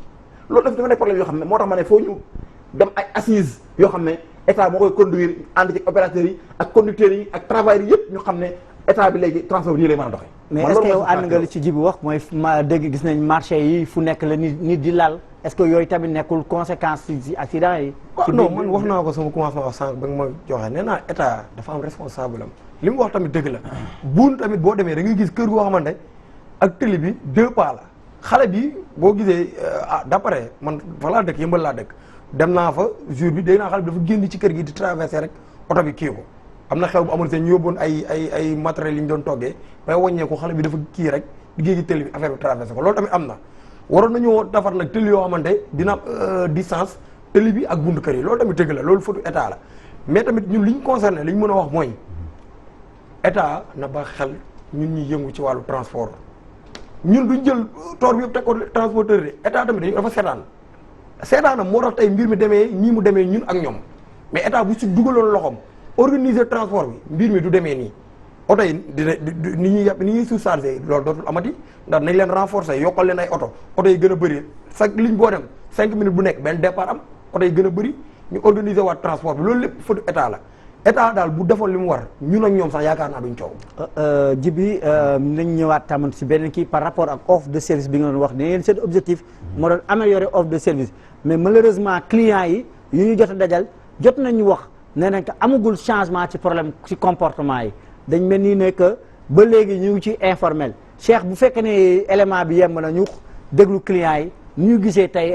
loolu dafa nekk problème yoo xam ne moo tax ma ne foo ñu dem ay assises yoo xam ne état moo koy conduire ànd ci opérateurs yi ak conducteurs yi ak travailleurs yi yëpp ñu xam ne état bi léegi transport bi nii lay mën a doxee. mais est-ce que yow ànd nga li ci Djibi wax mooy ma dégg gis nañ marché yi fu nekk la nit di laal est-ce que yooyu tamit nekkul conséquence ci accident yi. non man wax naa ko sama commencement wax sànq ba nga ma joxe nee naa état dafa am responsable am li mu wax tamit dëgg la buun tamit boo demee da ngay gis kër goo xamante ak tëli bi 2 pas la xale bi boo gisee d'après man fa laa dëkk Yëmbal laa dëkk dem naa fa jour bi dégg naa xale bi dafa génn ci kër gi di traversé rek oto bi kii ko am na xew bu amul seen ñu yóbboon ay matériels yi ñu doon toggee bay wàññeeku xale bi dafa kii rek di géej gi tëli bi affaire bi traversé ko loolu tamit am na waroon nañoo defar nag tëli yoo xamante dina distance tëli bi ak buntu kër yi loolu tamit dëgg la loolu faute état la mais tamit ñun li ñu concerné li ñu mën a wax mooy état na ba xel ñun ñuy yëngu ci wàllu transport ñun duñ jël toor bi yëpp teg ko transporteur yi état tamit dafa seetaanam moo tax tey mbir mi demee ñii mu demee ñun ak ñoom mais état bu si dugaloon loxoom organiser transport bi mbir mi du demee nii oto yi ni ñuy surchargé loolu dootul amati ndax nañ leen renforcer yokkal leen ay oto yi gën a bëri chaque ligne boo dem 5 minutes bu nekk benn départ am oto yi gën a bëri ñu organiser waat transport bi loolu lépp faute état la état daal bu defoon li mu war ñun ak ñoom sax yaakaar naa duñ coow. Djibi nañ ñëwaat tamit si benn kii par rapport ak offre de service bi nga doon wax ne yéen seen objectif moo doon améliorer offre de service mais malheureusement clients yi yu ñu jot a dajal jot nañu wax nee nañ que amagul changement ci problème ci comportement yi dañ mel ni ne que ba léegi ñu ngi ci informel Cheikh bu fekkee ne élément bi yemb na ñu déglu clients yi ñu gisee tey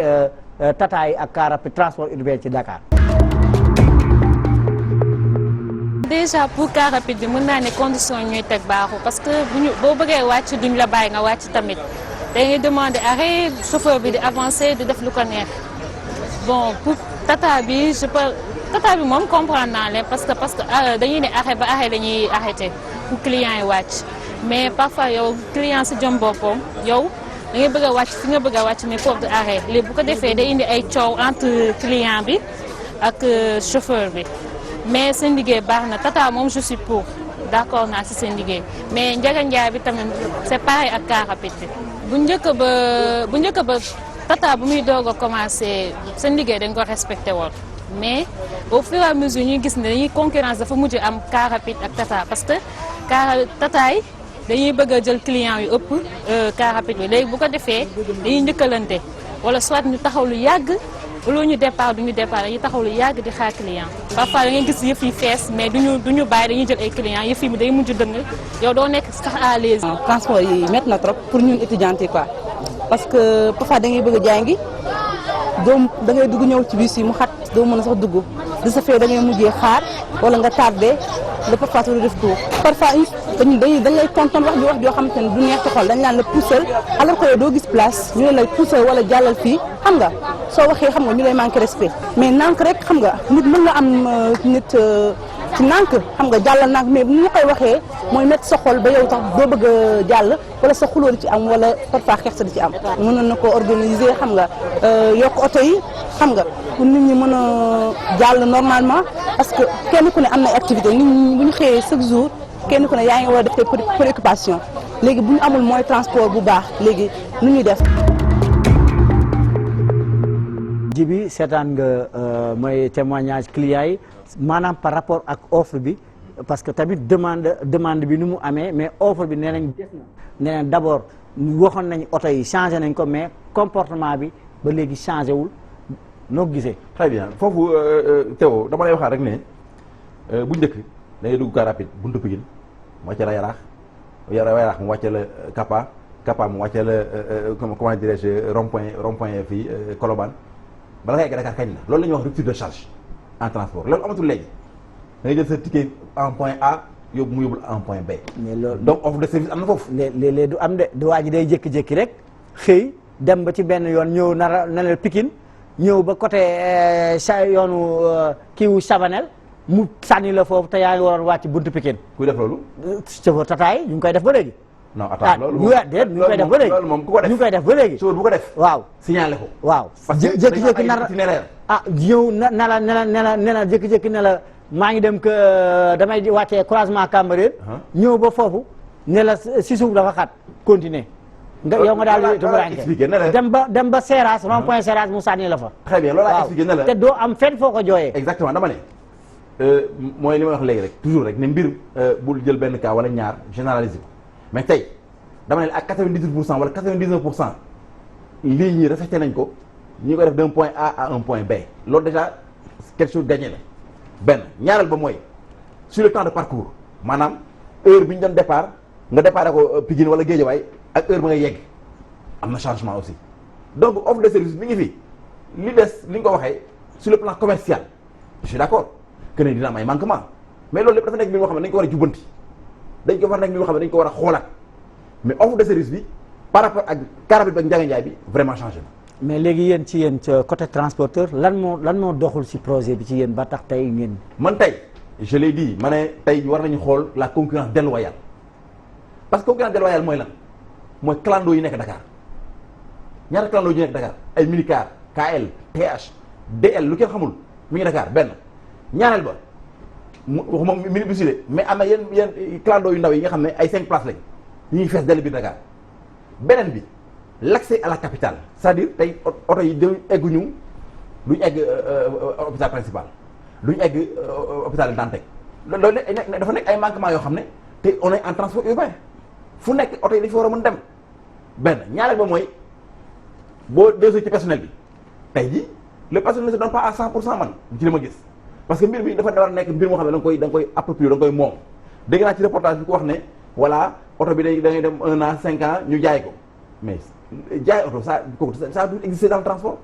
tata yi ak car rapide transport urbain ci Dakar. déjà pour car rapide bi mën naa ne condition ñuy teg baaxu parce que boo bëggee wàcc duñ la bàyyi nga wàcc tamit dañuy demander arrêt chauffeur bi di avancer di def lu ko neex bon pour tata bi tata bi moom comprendre naa leen parce que dañuy ne arrêt ba arrêt dañuy arrêté pour client yi wàcc mais parfois yow client si jom boppam yow da ngay bëgg a wàcc fi nga bëgg a wàcc mais foofu de arrêt léegi bu ko defee day indi ay coow entre client bi ak chauffeur bi mais seen liggéey baax na tata moom je suis pour d'accord naa si seen liggéey mais Ndiaga Ndiaye bi tamit c'est pareil ak car rapide bi bu njëkk ba tata bu muy doog a commencé seen liggéey dañ ko respecté woon mais au fur et à mesure ñuy gis ne dañuy concurrence dafa mujj am car rapide ak tata parce que tata yi dañuy bëgg a jël client yu ëpp car rapide bi léegi bu ko defee dañuy njëkkalante wala soit ñu taxaw lu yàgg wala ñu départ duñu départ dañuy taxaw lu yàgg di xaar client parfois da ngay gis yëf yi fees mais duñu bàyyi dañuy jël ay clients yëf yi day mujj dëng yow doo nekk sax à l'aise. transport yi métti na trop pour ñun étudiants yi quoi parce que parfois da ngay bëgg a jàngi da ngay dugg ñëw ci bus yi mu xat doo mën a sax dugg de ce fait da ngay mujjee xaar wala nga tardé nga parfois du def tour parfois dañ lay tonton wax joo xamante ne du neex ci xol dañ laan la poussal alors que doo gis place ñu ne lay poussal wala jàllal fii xam nga soo waxee xam nga ñu lay manqué respect mais nànk rek xam nga nit mën nga am nit ci nànk xam nga jàllal nànk mais bu ñu koy waxee mooy métti sa xol ba yow tax doo bëgg a jàll wala sa xulóo di ci am wala parfois xeex sa di ci am mënoon na ko organiser xam nga yokk oto yi xam nga pour nit ñi mën a jàll normalement parce que kenn ku ne am na activité nit ñi bu ñu xëyee chaque jour kenn ku ne yaa ngi war a def tes préoccupations léegi bu ñu amul mooy transport bu baax léegi nu ñuy def. Djibi seetaan nga mooy témoignage clients yi maanaam par rapport ak offre bi parce que tamit demande bi ni mu amee mais offre bi nee nañ des na nee nañ d'abord waxoon nañ oto yi changé nañ ko mais comportement bi ba léegi changé wul noo gisee. très bien foofu Théo dama lay waxaat rek ne bu njëkk da ngay dugg car rapide buntu Pikine mu wàcce la Yaraax mu wàcce la Kapa mu wàcce la comment dirais-je rond point fii Colobane bala ngay egg Dakar kañ la loolu la ñuy wax rupture de charge en transport loolu amatul léegi da ngay jël sa ticket en point A mu yóbbul en point B. mais loolu donc offre de service am na foofu. léeg-léeg du am de waa ji day jékki-jékki rek xëy dem ba ci benn yoon ñëw na la Pikine ñëw ba côté yoonu kiiwu Chabanel mu sànni la foofu te yaa ngi waroon wàcc buntu Pikine. kuy def loolu. chauffeur tata yi ñu ngi koy def ba léegi. non attends loolu ñu ngi koy def ba léegi loolu moom ku ko def ñu ngi koy def ba léegi. chauffeur bu ko def. waaw signalé ko. waaw parce que jékki-jékki nar itinéraire ah ñëw na la jékki-jékki ne la maa ngi dem que damay wàccee croisement Cambérène ñëw ba foofu ne la si suuf dafa xat continuer nga yow nga daal di tumuraanke dem ba Seras rond point Seras mu sànni la fa. très bien loolu laa expliqué ne la te doo am fenn foo ko jooyee. exactement dama ne mooy li may wax léegi rek toujours rek ne mbir bul jël benn cas wala ñaar généraliser ko mais tey dama ne ak 98% wala 99% lii ñi respecté nañ ko ñu ko def d'un point A à un point B loolu déjà quelque chose gagné la benn ñaareel ba mooy sur le temps de parcours maanaam heure bi ñu doon départ nga déparé ko Pikine wala Guédiawaye ak heure ba nga yegg am na changement aussi donc offre de service mi ngi fi li des li nga ko waxee sur le plan commercial je suis d'accord que ne dina am ay manquement mais loolu lépp dafa nekk mbir moo xam ne dañ ko war a jubbanti dañ ko war a nekk mbir moo xam ne dañ ko war a xoolaat mais offre de service bi par rapport ak car rapide ak Ndiaga Ndiaye bi vraiment changé na. mais léegi yéen ci yéen côté transporteur lan moo doxul ci projet bi ci yéen ba tax tey ngeen. man tey je l'ai dit ma ne tey war nañu xool la concurrence déloyale parce que concurrence déloyale mooy lan mooy clando yi nekk Dakar ñaata clando yi nekk Dakar ay minicar KL TH DL lu kenn xamul mi ngi Dakar benn ñaareel ba mu waxuma minibus yi de mais am na yenn clando yu ndaw yi nga xam ne ay 5 places lañ ñu ngi fees dell biir Dakar beneen bi l'accès à la capitale c'est-à-dire tey oto yi dañu egguñu duñu egg hôpital principal duñu egg hôpital Dantec loolu dafa nekk ay manquements yoo xam ne te on est en transport urbain fu nekk oto yi dañu fa war a mën dem benn ñaareel ba mooy boo desee ci personnel bi tey ji le personnel ne se donne pas à 100% man ci li ma gis parce que mbir bi dafa war a nekk mbir moo xam ne da nga koy approprier da nga koy moom dégg naa ci reportage bi ko wax ne voilà oto bi da ngay dem 1 an 5 ans ñu jaay ko mais jaay oto ça kooku ça doit exister dans le transport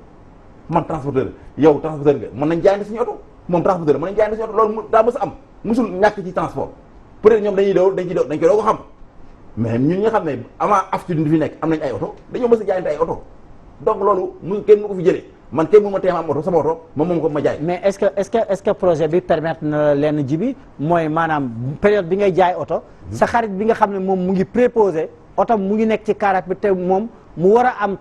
man transporteur yow transporteur nga mën nañ jaayante suñu oto moom transporteur mën nañ jaayante suñu oto loolu daa mës a am musul ñàkk ci transport peut-être ñoom dañ koy doo ko xam mais ñun ñi nga xam ne avant aptitude di fi nekk am nañ ay oto dañoo mës a jaayante ay oto donc loolu kenn mu ko fi jëlee man kenn mu ma teema am oto sama oto moom ko ma jaay. mais est-ce que projet bi permettre na leen ji bi mooy maanaam période bi ngay jaay oto sa xarit bi nga xam ne moom mu ngi préposé oto mu ngi nekk ci karak bi te moom mu war a am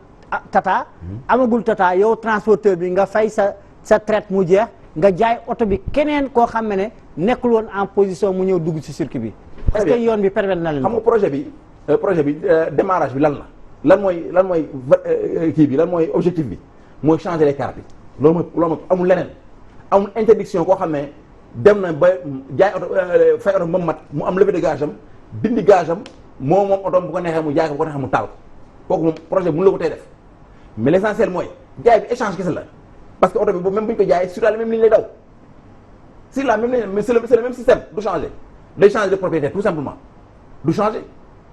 tata amagul tata yow transporteur bi nga fay sa traite mu jeex nga jaay oto bi keneen koo xam ne nekkul woon en position mu ñëw dugg ci circuit bi est-ce que yoon bi permettre na leen xam nga projet bi démarrage bi lan mooy kii bi lan mooy objectif bi mooy changer les cartes loolu mooy amul leneen amul interdiction koo xam ne dem na ba jaay oto fay oto ba mat mu am levée de gage am dindi gage am moom oto bu ko neexee mu jaay ko bu ko neexee mu taal kooku moom projet bu ñu la ko tey def mais l'essentiel mooy jaay bi échange kese la parce que oto bi boobu même bu ñu ko jaayee sur la même ligne lay daw sur la même ligne mais c'est le même système du changer day changer de propriétaire tout simplement du changer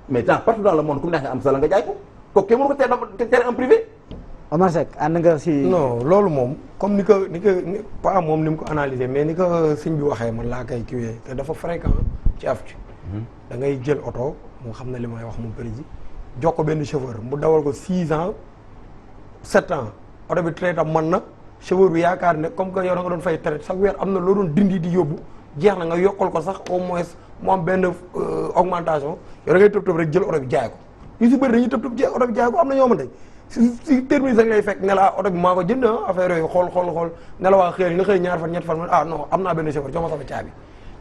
mais partout dans le monde ku neex nga am sa la nga jaay ko kooku kenn mënu ko tere un privé. Omar Seck ànd nga si. non loolu moom comme ni ko pas moom ni mu ko analyser mais ni ko sëñ bi waxee man laa koy kiiwee te dafa fréquent ci AFTU. da ngay jël oto mu xam ne li may wax moom président jox ko benn chauffeur mu dawal ko 6 ans 7 ans oto bi traite am mën na chauffeur bi yaakaar ne comme que yow da nga doon fay traite chaque weer am na loo doon dindi di yóbbu jeex na nga yokkal ko sax au moins mu am benn augmentation yow da ngay tëb rek jël oto bi jaay ko yu si bëri dañuy tëb jaay oto bi jaay ko am na ñoo xamante si terminus rek lay fekk ne la oto bi maa ko jënd affaire yooyu xool ne la waa xëy na xëy ñaar fan ñett fan non am naa benn chauffeur jox ma sama caabi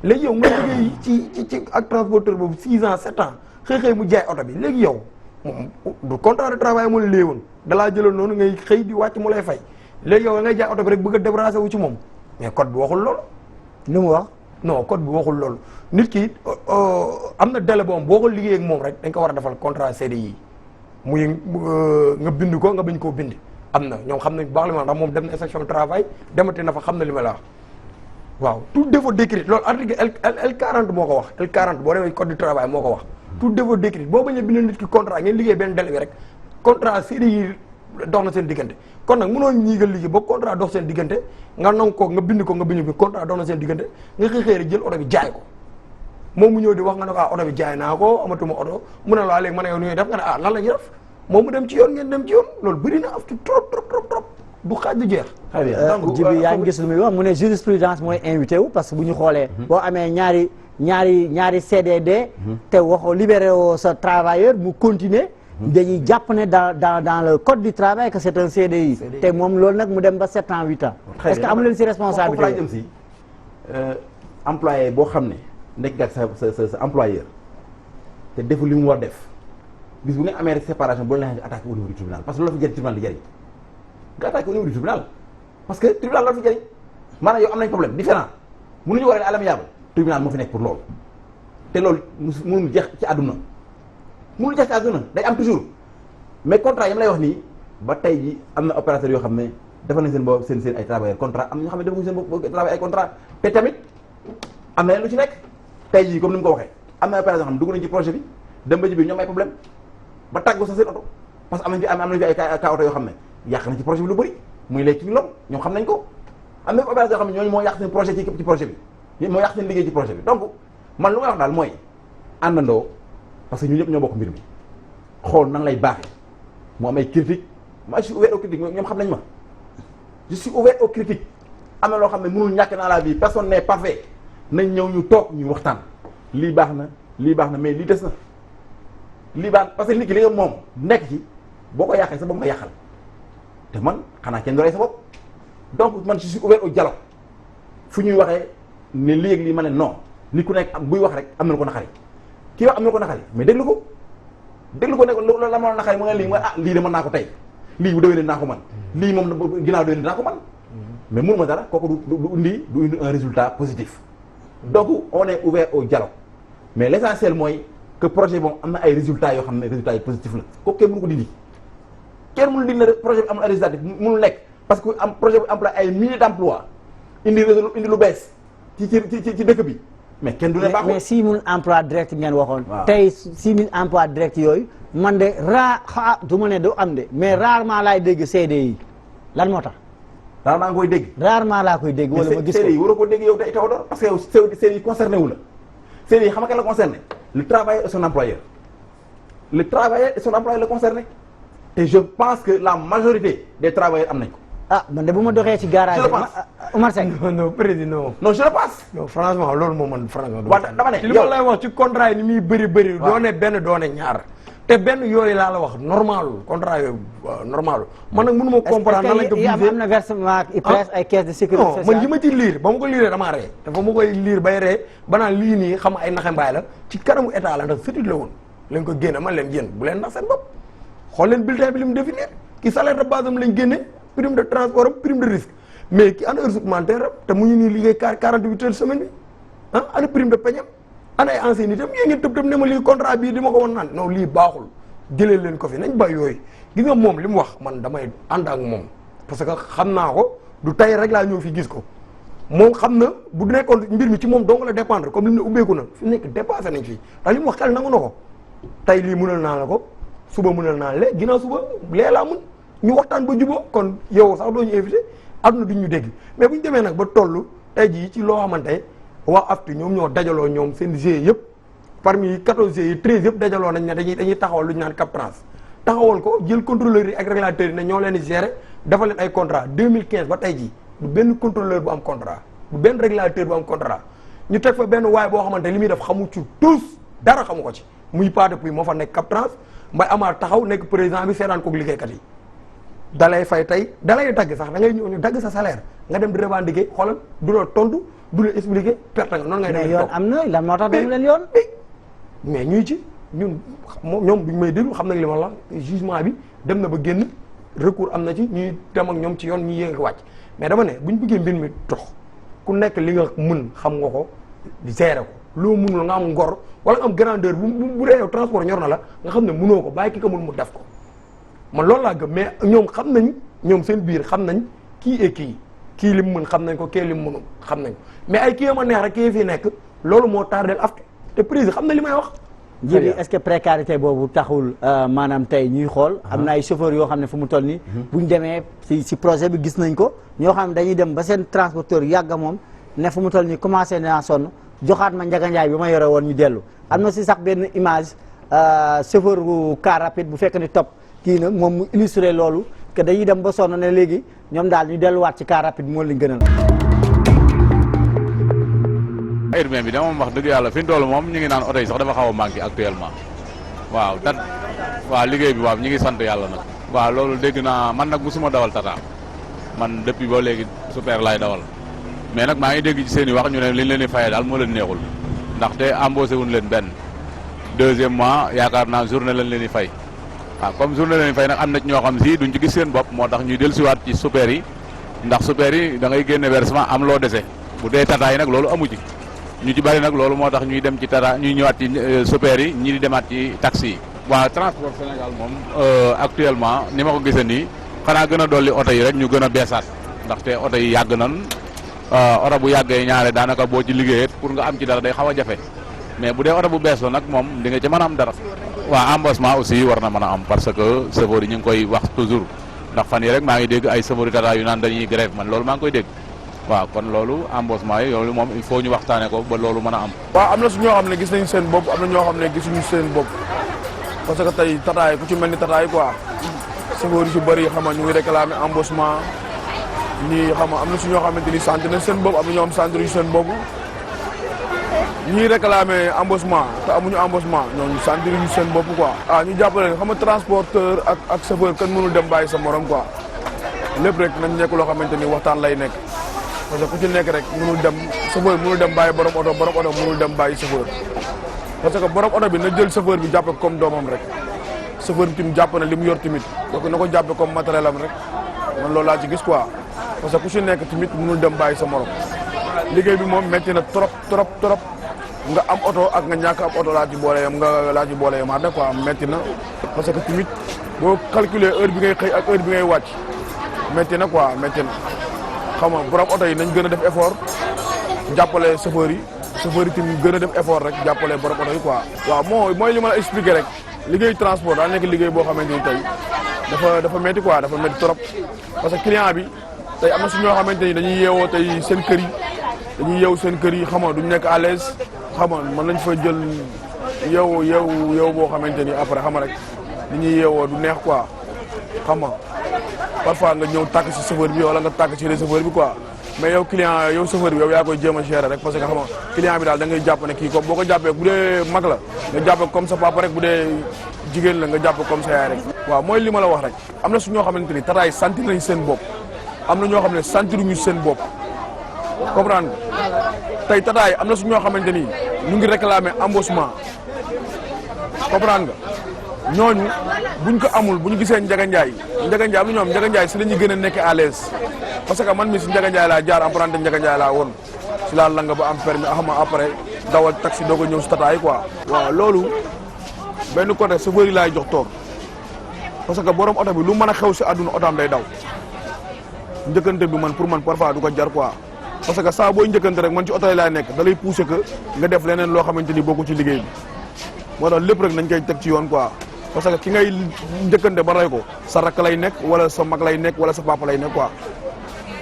léegi yow nga liggéey ci ak transporteur boobu 6 ans 7 ans xëy mu jaay oto bi léegi yow moom du contrat de travail mu la léewoon dalaa jëloon noonu ngay xëy di wàcc mu lay fay léegi yow ngay jaay oto bi rek bëgg a débarrassé wu ci moom mais code bi waxul loolu li mu wax non code bi waxul loolu nit ki am na délai boobu boo ko liggéey ak moom rek dañ ko war a defal contrat CDI muy nga bind ko nga bañ koo bind am na ñoom xam nañ bu baax li ma ndax moom dem na inspection travail demati na fa xam na li ma la wax waaw tout défaut d'écrit loolu article L40 moo ko wax L40 boo demee code du travail moo ko wax tout défaut d'écrit boo bañee bind nit ki contrat ngeen liggéey benn délai bi rek contrat CDI dox na seen diggante kon nag mënoo ñii nga liggéey ba contrat dox seen diggante nga nangu ko nga bind ko nga bind bi contrat dox na seen diggante nga xëy rek jël oto bi jaay ko moom mu ñëw di wax nga ne ko oto bi jaay naa ko amatuma oto mu ne la léegi ma ne yow nu ñuy def nga ne lan la ñuy def moom mu dem ci yoon ngeen dem ci yoon loolu bëri na af trop du xaaj du jeex. donc Djibi yaa ngi gis lu muy wax mu ne jurisprudence mooy invité wu parce que bu ñu xoolee. boo amee ñaari CDD. te waxoo libéré woo sa travailleur mu continuer dañuy jàpp ne dans le code du travail que c'est un CDI. te moom loolu nag mu dem ba 7 ans 8 ans. est-ce que amu leen si responsabilité foofu laa jëm si employé boo xam ne nekk nga sa employeur te deful li mu war def bis bu nga amee séparation boo leen attaqué au niveau du tribunal parce que loolu la fi jëriñ tribunal di jëriñ nga attaqué au niveau du tribunal parce que tribunal loolu fi jëriñ maanaam yow am nañ problème différent mënuñu war a à l'amiable tribunal moo fi nekk pour loolu te loolu mënul jeex ci àdduna mënul jeex ci àdduna day am toujours mais contrat yi ma lay wax nii ba tey ji am na opérateur yoo xam ne defal nañ seen boobu seen ay travailleurs contrat am na ñoo xam ne defaguñ seen boobu travail ay contrat te tamit am na leen lu ci nekk tey jii comme ni mu ko waxee am na opérateur yoo xam ne dugg nañ ci projet bi dem ba ji bi ñoom ay problème ba tàggu sa seen oto parce que am nañ fi ay cas oto yoo xam ne yàq na ci projet bi lu bëri muy lay kii lom ñoom xam nañ ko am na opérateur yoo xam ne ñooñu moo yàq seen projet ci projet bi moo yàq seen liggéey ci projet bi donc man lu may wax daal mooy àndandoo parce que ñu ñëpp ñoo bokk mbir mi xool nan lay baaxee mu am ay critique moi je suis ouvert aux critiques ñoom xam nañ ma je suis ouvert aux critiques am na loo xam ne mënul ñàkk dans la vie personne n'est parfait nañ ñëw ñu toog ñu waxtaan lii baax na mais lii des na lii baax parce que nit ki li nga moom nekk ci boo ko yàqee sa bopp nga yàqal te man xanaa kenn du rey sa bopp donc man je suis ouvert au dialogue fu ñuy waxee ne lii ak lii ma ne non nit ku nekk buy wax rek am na lu ko naqari kii wax am na lu ko naqari mais déglu ko ne ko loolu la ma naqari mu ne lii mooy lii de mën naa ko tey lii bu déwénee dinaa ko man lii moom ginnaaw déwénee dinaa ko man mais mënu ma dara kooku du indi un résultat positif donc on est ouvert au dialogue mais l'essentiel mooy que projet bon am na ay résultats yoo xam ne résultats yi positif la kooku kenn mënu ko dindi kenn mënu dindi ne projet bi am na ay résultats mënul nekk parce que am projet bi emploie ay milliers d'emplois indi lu bees ci dëkk bi mais kenn du ne baaxul mais 6000 emplois directs ngeen waxoon. tey 6000 emplois directs yooyu man de du ma ne du am de mais rarement laay dégg CDI lan moo tax. rarement nga koy dégg. rarement laa koy dégg wala ma gis ko CDI waroo ko dégg yow tey Théodore parce que yow CDI concerné wu la CDI xam nga kan la concerné le travailleur et son employeur le travailleur et son employeur la concerné et je pense que la majorité des travailleurs am nañ ko. ah man de bu ma doxee ci garage. je le pense Oumar Seck. non président non je le pense. non franchement loolu moo man franchement. waaw dama ne li ma lay wax ci contrat yi ni muy bëri. doone benn doone ñaar. te benn yooyu laa la wax normal contrat yooyu normal man nag mënu ma comprendre nan lañ ko est-ce que am na versement IPRES ay caisse de sécurité sociale. non man yi ma ci liir ba ma ko liiree damaa ree dafa ma koy liir bay ree ba naan lii nii xam ay naxe mbaay la ci kanamu état la ndax sëtit la woon lañ ko génne man leen yéen bu leen nax seen bopp xool leen bulletin bi li mu définir ki salaire de base am lañ génne prime de transport am prime de risque mais ki ana heure supplémentaire am te mu ñu nii liggéey 48 heures semaine bi ana prime de paiement ana ay ancienneté am yéen ngeen tëb ne ma lii contrat bii di ma ko woon naan non lii baaxul jëlee leen ko fi nañ bay yooyu gis nga moom li mu wax man damay ànd ak moom parce que xam naa ko du tey rek laa ñëw fi gis ko moom xam na bu nekkoon mbir mi ci moom dong la dépendre comme li mu ne ubbeeku na fi nekk dépassé nañ fii ndax li mu wax xel nangu na ko tey lii mënal naa la ko suba mënal naa lee ginnaaw suba lee laa mën ñu waxtaan ba jubóo kon yow sax doo ñu invité àdduna duñ ñu dégg mais bu ñu demee nag ba toll tey jii ci loo xamante waa AFTU ñoom ñoo dajaloo ñoom seen GIE yëpp parmi 14 GIE 13 yëpp dajaloo nañ ne dañuy taxawal lu ñu naan Cap Trans taxawal ko jël contrôleurs yi ak régulateurs yi ne ñoo leen di gérer dafa leen ay contrat 2015 ba tey jii du benn contrôleur bu am contrat du benn régulateur bu am contrat ñu teg fa benn waay boo xamante li muy def xamu ci tous dara xamu ko ci muy pas depuis moo fa nekk Cap Trans Mbaye Amar taxaw nekk président bi seetaan koog liggéeykat yi dalay fay tey dalay dagg sax da ngay ñëw ñu dagg sa salaire nga dem di revendiquer xoolal du la tontu du la expliquer perte nga noonu ngay mais yoon am na lan moo tax dem leen yoon mais ñuy ci ñun ñoom duñ may déglu xam nañ li ma la jugement bi dem na ba génn recours am na ci ñuy dem ak ñoom ci yoon ñuy yéeg ak wàcc mais dama ne buñ bëggee mbir mi dox ku nekk li nga mën xam nga ko gérer ko loo mënul nga am ngor wala nga am grandeur bu dee yow transport ñor na la nga xam ne mënoo ko bàyyi ki ko mën mu def ko man loolu laa gëm mais ñoom xam nañ ñoom seen biir xam nañ kii et kii li mu mën xam nañ ko kii li mu mënul xam nañ ko mais ay kii ma neex rek kii fii nekk loolu moo tardel AFTU te président xam na li may wax. Djibi est-ce que précarité boobu taxul maanaam tey ñuy xool. am na ay chauffeurs yoo xam ne fu mu toll nii. bu ñu demee si projet bi gis nañ ko ñoo xam ne dañuy dem ba seen transporteur yàgg moom ne fu mu toll nii commencé naa sonn joxaat ma njaganjaay bi ma yore woon ñu dellu. am na si sax benn image chauffeur bu car rapide bu fekk ni topp kii nag moom mu illustré loolu que dañuy dem ba sonn ne léegi ñoom daal ñu delluwaat ci car rapide moo leen gënal. urbain bi de moom wax dëgg yàlla fi mu toll moom ñu ngi naan oto yi sax dafa xaw a manqué actuellement waaw waaw liggéey bi waaw ñi ngi sant yàlla nag. waaw loolu dégg naa man nag musuma dawal tata man depuis ba léegi super laay dawal mais nag maa ngi dégg ci seen i wax ñu ne liñ leen di fayee daal moo leen neexul ndaxte embauché wuñ leen benn deuxièmement yaakaar naa journée lañ leen di fay waaw comme journée leen di fay nag am na ci ñoo xam si duñ ci gis seen bopp moo tax ñuy dellusiwaat ci super yi ndax super yi da ngay génne versement am loo dese bu dee tata yi nag loolu amu ci ñu ci bari nag loolu moo tax ñuy dem ci tata ñuy ñëwaat ci super yi ñi di demaat ci taxi yi. waaw transport Sénégal moom actuellement ni ma ko gisee nii xanaa gën a dolli oto yi rek ñu gën a beesaat ndaxte oto yi yàgg nan oto bu yàggee ñaare daanaka boo ci liggéeyee pour nga am ci dara day xaw a jafe mais bu dee oto bu bees la nag moom di nga ci mën a am dara. waaw embauchement aussi war na mën a am parce que chauffeur yi ñu ngi koy wax toujours ndax fan yi rek maa ngi dégg ay chauffeur yi tata yu naan dañuy grève man loolu maa ngi koy dégg waaw kon loolu embauchement yi loolu moom il faut ñu waxtaane ko ba loolu mën a am. waaw am na su ñoo xam ne gis nañ seen bopp am na ñoo xam ne gisuñu seen bopp parce que tey tataay ku ci mel ni tataay quoi chauffeur yi ci bëri xam nga ñu ngi réclamer embauchement ñii xam nga am na su ñoo xamante ni sant nañ seen bopp am na ñoo xam sant nañu seen bopp ñii réclamer embauchement te amuñu embauchement ñooñu sant nañu seen bopp quoi. ñu jàppale xam nga transporteur ak chauffeur kan mënul dem bàyyi sa morom quoi lépp rek nañ nekk loo xamante ni waxtaan lay nekk parce que ku ci nekk rek mënul dem chauffeur mënul dem bàyyi borom oto mënul dem bàyyi chauffeur. parce que borom oto bi na jël chauffeur bi jàppe comme doomam rek chauffeur bi tamit jàpp na li mu yor tamit donc na ko jàppe comme matériel am rek man loolu laa ci gis quoi parce que ku si nekk tamit mënul dem bàyyi sa morom liggéey bi moom métti na trop trop trop nga am oto ak nga ñàkk am oto laa ci boole yam nga laa ci boole yam ne quoi métti na parce que tamit boo calculer heure bi ngay xëy ak heure bi ngay wàcc métti na quoi métti na xam nga borom oto yi nañ gën a def effort jàppale chauffeur yi tamit gën a def effort rek jàppale borom oto yi quoi. waaw mooy li ma la expliqué rek liggéey transport daa nekk liggéey boo xamante ni tey dafa métti quoi dafa métti trop parce que client bi tey am na su ñoo xamante ni dañuy yeewoo tey seen kër yi dañuy yeewu seen kër yi xam nga duñ nekk à l'aise xam nga mën nañ fa jël yeewu boo xamante ni après xam nga rek li ñuy yeewoo du neex quoi xam nga parfois nga ñëw tàkk ci chauffeur bi wala nga tàkk ci chauffeur bi quoi. mais yow client yow chauffeur bi yow yaa koy jéem a gérer rek parce que xam nga client bi daal da ngay jàpp ne kii comme boo ko jàppee bu dee mag la nga jàpp comme sa papa rek bu dee jigéen la nga jàpp comme sa yaay rek. waaw mooy li ma la wax rek am na su ñoo xamante ni tataay sentir nañ seen bopp am na ñoo xam ne sentiruñu seen bopp comprendre nga tey tataay am na su ñoo xamante ni ñu ngi réclamer embauchement comprendre nga ñooñu buñ ko amul bu ñu gisee Ndiaga Ndiaye am na ñoom Ndiaga Ndiaye si la ñuy gën a nekk à l'aise parce que man mi si Ndiaga Ndiaye laa jaar emprunté Ndiaga Ndiaye laa woon si laa la nga ba am permis axama après dawal taxi doog a ñëw si tataay quoi. waaw loolu benn côté chauffeur yi laay jox toor parce que borom oto bi lu mën a xew si àdduna otaam day daw njëkkante bi man pour man parfois du ko jar quoi parce que saa booy njëkkante rek man ci oto yi laay nekk da lay pousser que nga def leneen loo xamante ni bokku ci liggéey bi moo tax lépp rek nañ koy teg ci yoon quoi. parce que ki ngay njëkkante ba rey ko sa rakk lay nekk wala sa mag lay nekk wala sa papa lay nekk quoi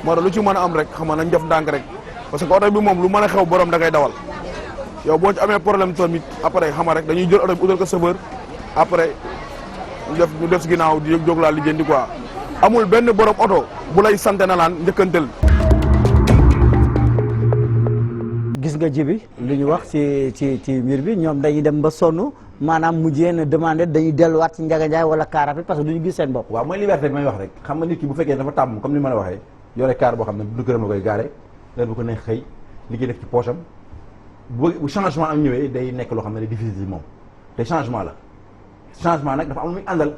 moo tax lu ci mën a am rek xam nga nañ def ndànk rek parce que oto bi moom lu mën a xew borom da ngay dawal yow boo ci amee problème tamit après xam nga rek dañuy jël oto bi utal ko chauffeur après ñu def si ginnaaw di jóg laa lijjanti quoi amul benn borom oto bu lay sant na laan njëkkantel. gis nga jibi li ñu wax ci mbir bi ñoom dañuy dem ba sonn maanaam mujjee na demandé dañuy delluwaat ci Ndiaga Ndiaye wala car rapide parce que duñu gis seen bopp. waaw mooy liberté bi may wax rek xam nga nit ki bu fekkee dafa tàmm comme ni ma la waxee yore car boo xam ne du këram la koy gaare heure bu ko neex xëy liggéey def ci poche am bu changement am ñëwee day nekk loo xam ne day difficile moom te changement la changement nag dafa am lu muy àndal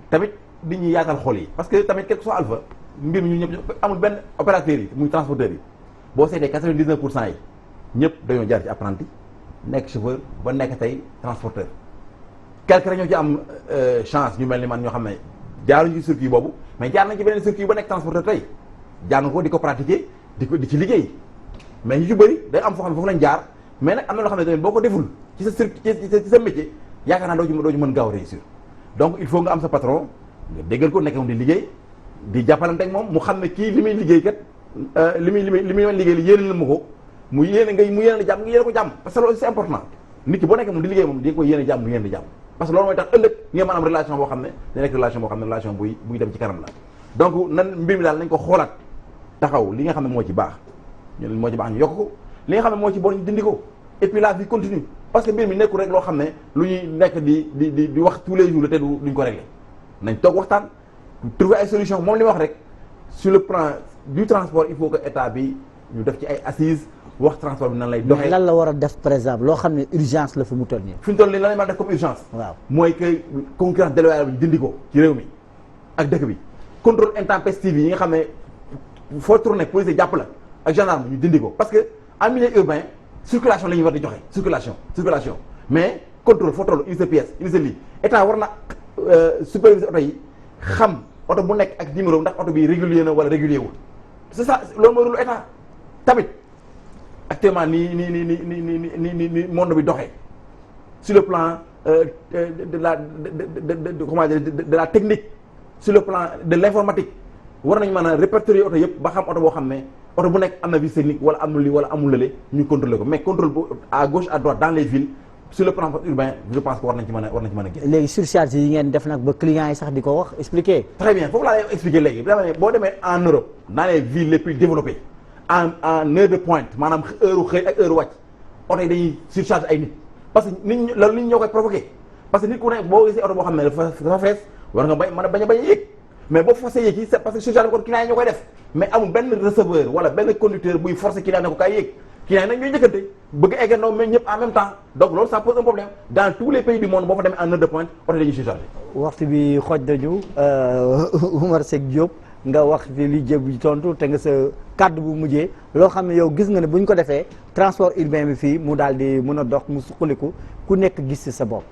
tamit di ñuy yaatal xol yi parce que tamit quel que soit alpha mbir mi ñu ñëpp amul benn opérateur yi muy transporteur yi boo seetee 99% yi ñëpp dañoo jaar ci apprenti nekk chauffeur ba nekk tey transporteur quelque rek ñoo ci am chance ñu mel ni man ñoo xam ne jaaruñu ci circuit boobu mais jaar nañ ci beneen circuit ba nekk transporteur tey jaar nga ko di ko pratiquer di ci liggéey mais ñu ci bëri day am foo xam ne foofu lañ jaar mais nag am na loo xam ne tamit boo ko deful ci sa circuit ci sa métier yaakaar naa doo ci mën gaaw réussir donc il faut nga am sa patron nga déggal ko nekk moom di liggéey di jàppalante ak moom mu xam ne kii li muy liggéey kat li muy liggéey li yéene la ma ko mu yéene la jàmm nga yéene ko jàmm parce que loolu c'est important nit ki boo nekkee moom di liggéey moom di nga ko yéene jàmm mu yéene jàmm parce que loolu mooy tax ëllëg nga mën am relation boo xam ne da nekk relation boo xam ne relation buy dem ci kanam la donc nan mbir mi daal nañ ko xoolaat taxaw li nga xam ne moo ci baax ñu yokk ko li nga xam ne moo ci bon ñu dindi ko et puis la vie continue parce que mbir mi nekkul rek loo xam ne lu ñuy nekk di wax tous les jours te duñ ko régler nañ toog waxtaan trouver ay solution moom li wax rek sur le plan du transport il faut que état bi ñu def ci ay assises wax transport bi nan lay doxee. lan la war a def par exemple loo xam ne urgence la fi mu toll nii. fi mu toll nii lan la ma def comme urgence. waaw mooy que concurrence déloyale bi dindi ko ci réew mi ak dëkk bi contrôle intempestif yi nga xam ne foo tourné police jàpp la ak gendarme ñu dindi ko parce que en milieu urbain circulation la ñuy war di joxe circulation mais contrôle foo toll unité pièce unité lii état war na superviser oto yi xam oto bu nekk ak numéro ndax oto bi régulier na wala régulier wul c'est ça loolu mooy rôle état tamit actuellement nii monde bi doxee sur le plan de la technique sur le plan de l'informatique war nañ mën a répertorier oto yëpp ba xam oto boo xam ne oto bu nekk am na vice technique wala am na lii wala amul lële ñu contrôler ko mais contrôle bu à gauche à droite dans les villes sur le plan urbain je pense que war nañ ci mën a gis. léegi surcharge yi ngeen def nag ba clients yi sax di ko wax expliquer. très bien foofu laa lay expliquer léegi dama ne boo demee en Europe dans les villes les plus développées en heure de pointe maanaam heure xëy ak heure wàcc oto yi dañuy surcharge ay nit parce que nit loolu nit ñoo koy provoqué parce que nit ku nekk boo gisee oto boo xam ne dafa fees war nga mën a bañ a yéeg mais boo forcé yéeg yi c'est parce que surcharge bi kon client yi ñoo koy def mais amul benn receveur wala benn conducteur buy forcer client ne ko kaay yéeg client yi nag ñooy njëkkante bëgg a eggandoo mais ñëpp en même temps donc loolu ça pose un problème dans tous les pays du monde boo fa demee en heure de pointe oto dañuy surchargé. waxtu bi xooj nañu Oumar Seck Diop nga wax fi li jëm bi tontu te nga sa kàddu bu mujjee loo xam ne yow gis nga ne bu ñu ko defee transport urbain bi fii mu daal di mën a dox mu suqaliku ku nekk gis ci sa bopp.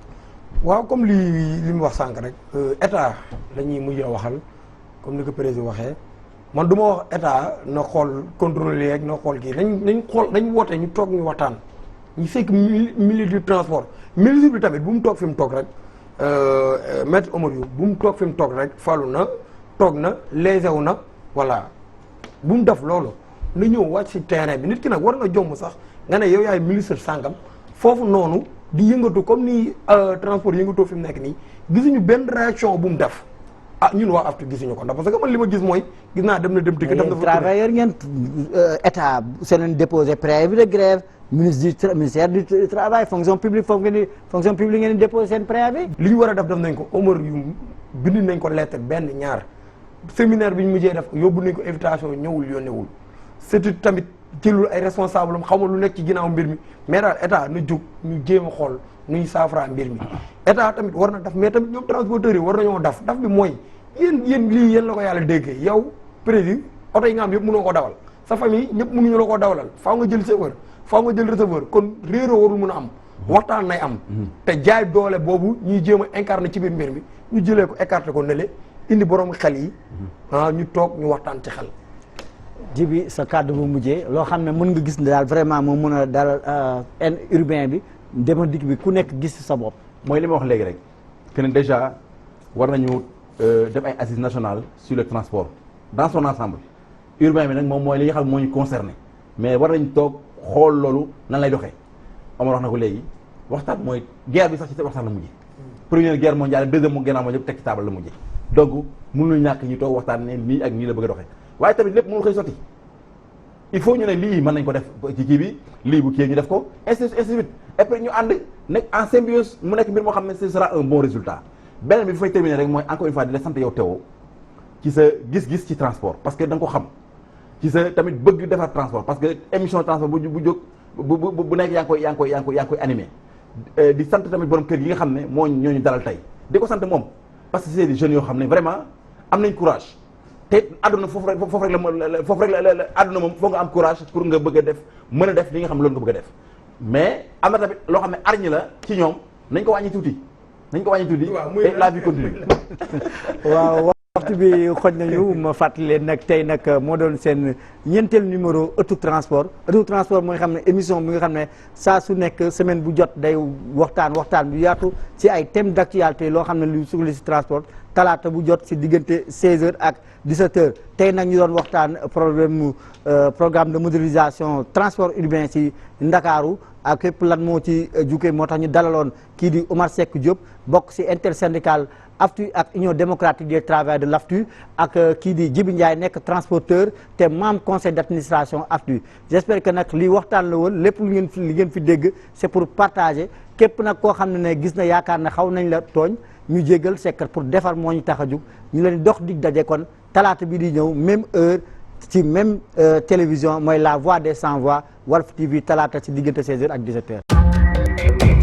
waaw comme li mu wax sànq rek état la ñuy mujj a waxal comme ni ko président waxee man du ma wax état na xool contrôler ak na xool kii nañ xool nañ woote ñu toog ñu waxtaan ñu fekk milieu du transport ministre bi tamit bu mu toog fi mu toog rek maître Omar Youm bu mu toog fi mu toog rek falu na toog na lésew na voilà bu mu def loolu na ñëw wàcc ci terrain bi nit ki nag war nga jomb sax nga ne yow yaay ministre sàngam foofu noonu di yëngatu comme ni transport yëngatoo fi mu nekk nii gisuñu benn réaction bu mu def ah ñun waa AFTU gisuñu ko ndax parce que man li ma gis mooy gis naa dem na dikk def na fa travailleur ngeen état seen déposé préavis de grève ministère du travail fonction publique ngeen di déposé seen préavis li ñu war a def nañ ko Omar Youm bind nañ ko lettre benn ñaar séminaire bi ñu mujjee def yóbbu nañ ko invitation ñëwul yónnewul c'est tamit jëlul ay responsable am xamul lu nekk ci ginnaaw mbir mi mais daal état na jóg ñu jéem a xool nuy saafara mbir mi état tamit war na def mais tamit ñoom transporteurs yi war nañoo daf bi mooy yéen lii yéen la ko yàlla déggee yow président oto yi nga am yëpp mënoo ko dawal sa famille ñëpp mënuñu la koo dawalal faaw nga jël chauffeur faaw nga jël receveur kon réeroo warul mën a am waxtaan nay am te jaay doole boobu ñuy jéem a incarné ci biir mbir mi ñu jëlee ko écarté ko nele indi borom xel yi ñu toog ñu waxtaan ci xel Jibi sa kàddu bu mujjee loo xam ne mën nga gis ne daal vraiment moo mën a dalal urbain bi dema dikk bi ku nekk gis sa bopp. mooy li ma wax léegi rek que ne déjà war nañu def ay assises nationales sur le transport dans son ensemble urbain bi nag moom mooy li nga xam moo ñu concerné mais war nañu toog xool loolu nan lay doxee Omar wax na ko léegi waxtaan mooy guerre bi sax ci waxtaan la mujjee. première guerre mondiale deuxième guerre mondiale yëpp teg ci table la mujjee donc mënuñu ñàkk ñu toog waxtaan ne nii ak nii la bëgg a doxee. waaye tamit lépp mënul xëy sotti il faut ñu ne lii mën nañ ko def ci kii bi lii bu kii ñu def ko ainsi de suite et puis ñu ànd nekk en symbiose mu nekk mbir moo xam ne ce sera un bon résultat beneen bi fay terminer rek mooy encore une fois di la sant yow Théo ci sa gis-gis ci transport parce que da nga ko xam ci sa tamit bëgg defar transport parce que émission transport bu jóg bu nekk yaa ngi koy animé di sant tamit borom kër gi nga xam ne moo ñooñu dalal tey di ko sant moom parce que c'est des jeunes yoo xam ne vraiment am nañ courage te àdduna foofu rek la àdduna moom foo nga am courage pour nga bëgg a def mën a def li nga xam ne loolu nga bëgg a def mais am na tamit loo xam ne arñi la ci ñoom nañ ko wàññi tuuti et la vie continue waaw waxtu bi xoj nañu ma fàttali leen nag tey nag moo doon seen ñeenteel numéro ëttu transport mooy xam ne émission bi nga xam ne saa su nekk semaine bu jot day waxtaan bu yaatu ci ay thèmes d'actualité loo xam ne lu sugle si transport talaata bu jot si diggante 16h ak 17h tey nag ñu doon waxtaan programme de modernisation transport urbain si Ndakaaru ak képp lan moo ci jukkee moo tax ñu dalaloon kii di Omar Seck Diop bokk si intersyndical AFTU ak Union démocratique des travailleurs de l'AFTU ak kii di Djibi Ndiaye nekk transporteur te membre conseil d'administration AFTU j'espère que nag lii waxtaan la woon lépp lu ngeen fi dégg c'est pour partager képp nag koo xam ne gis na yaakaar ne xaw nañ la tooñ ñu jéggal sekkat pour defar moo ñu tax a jug ñu leen dox dig daje kon talaata bi di ñëw même heure ci même télévision mooy la voix des sans voix Walf TV talaata ci diggante 16h ak 17h.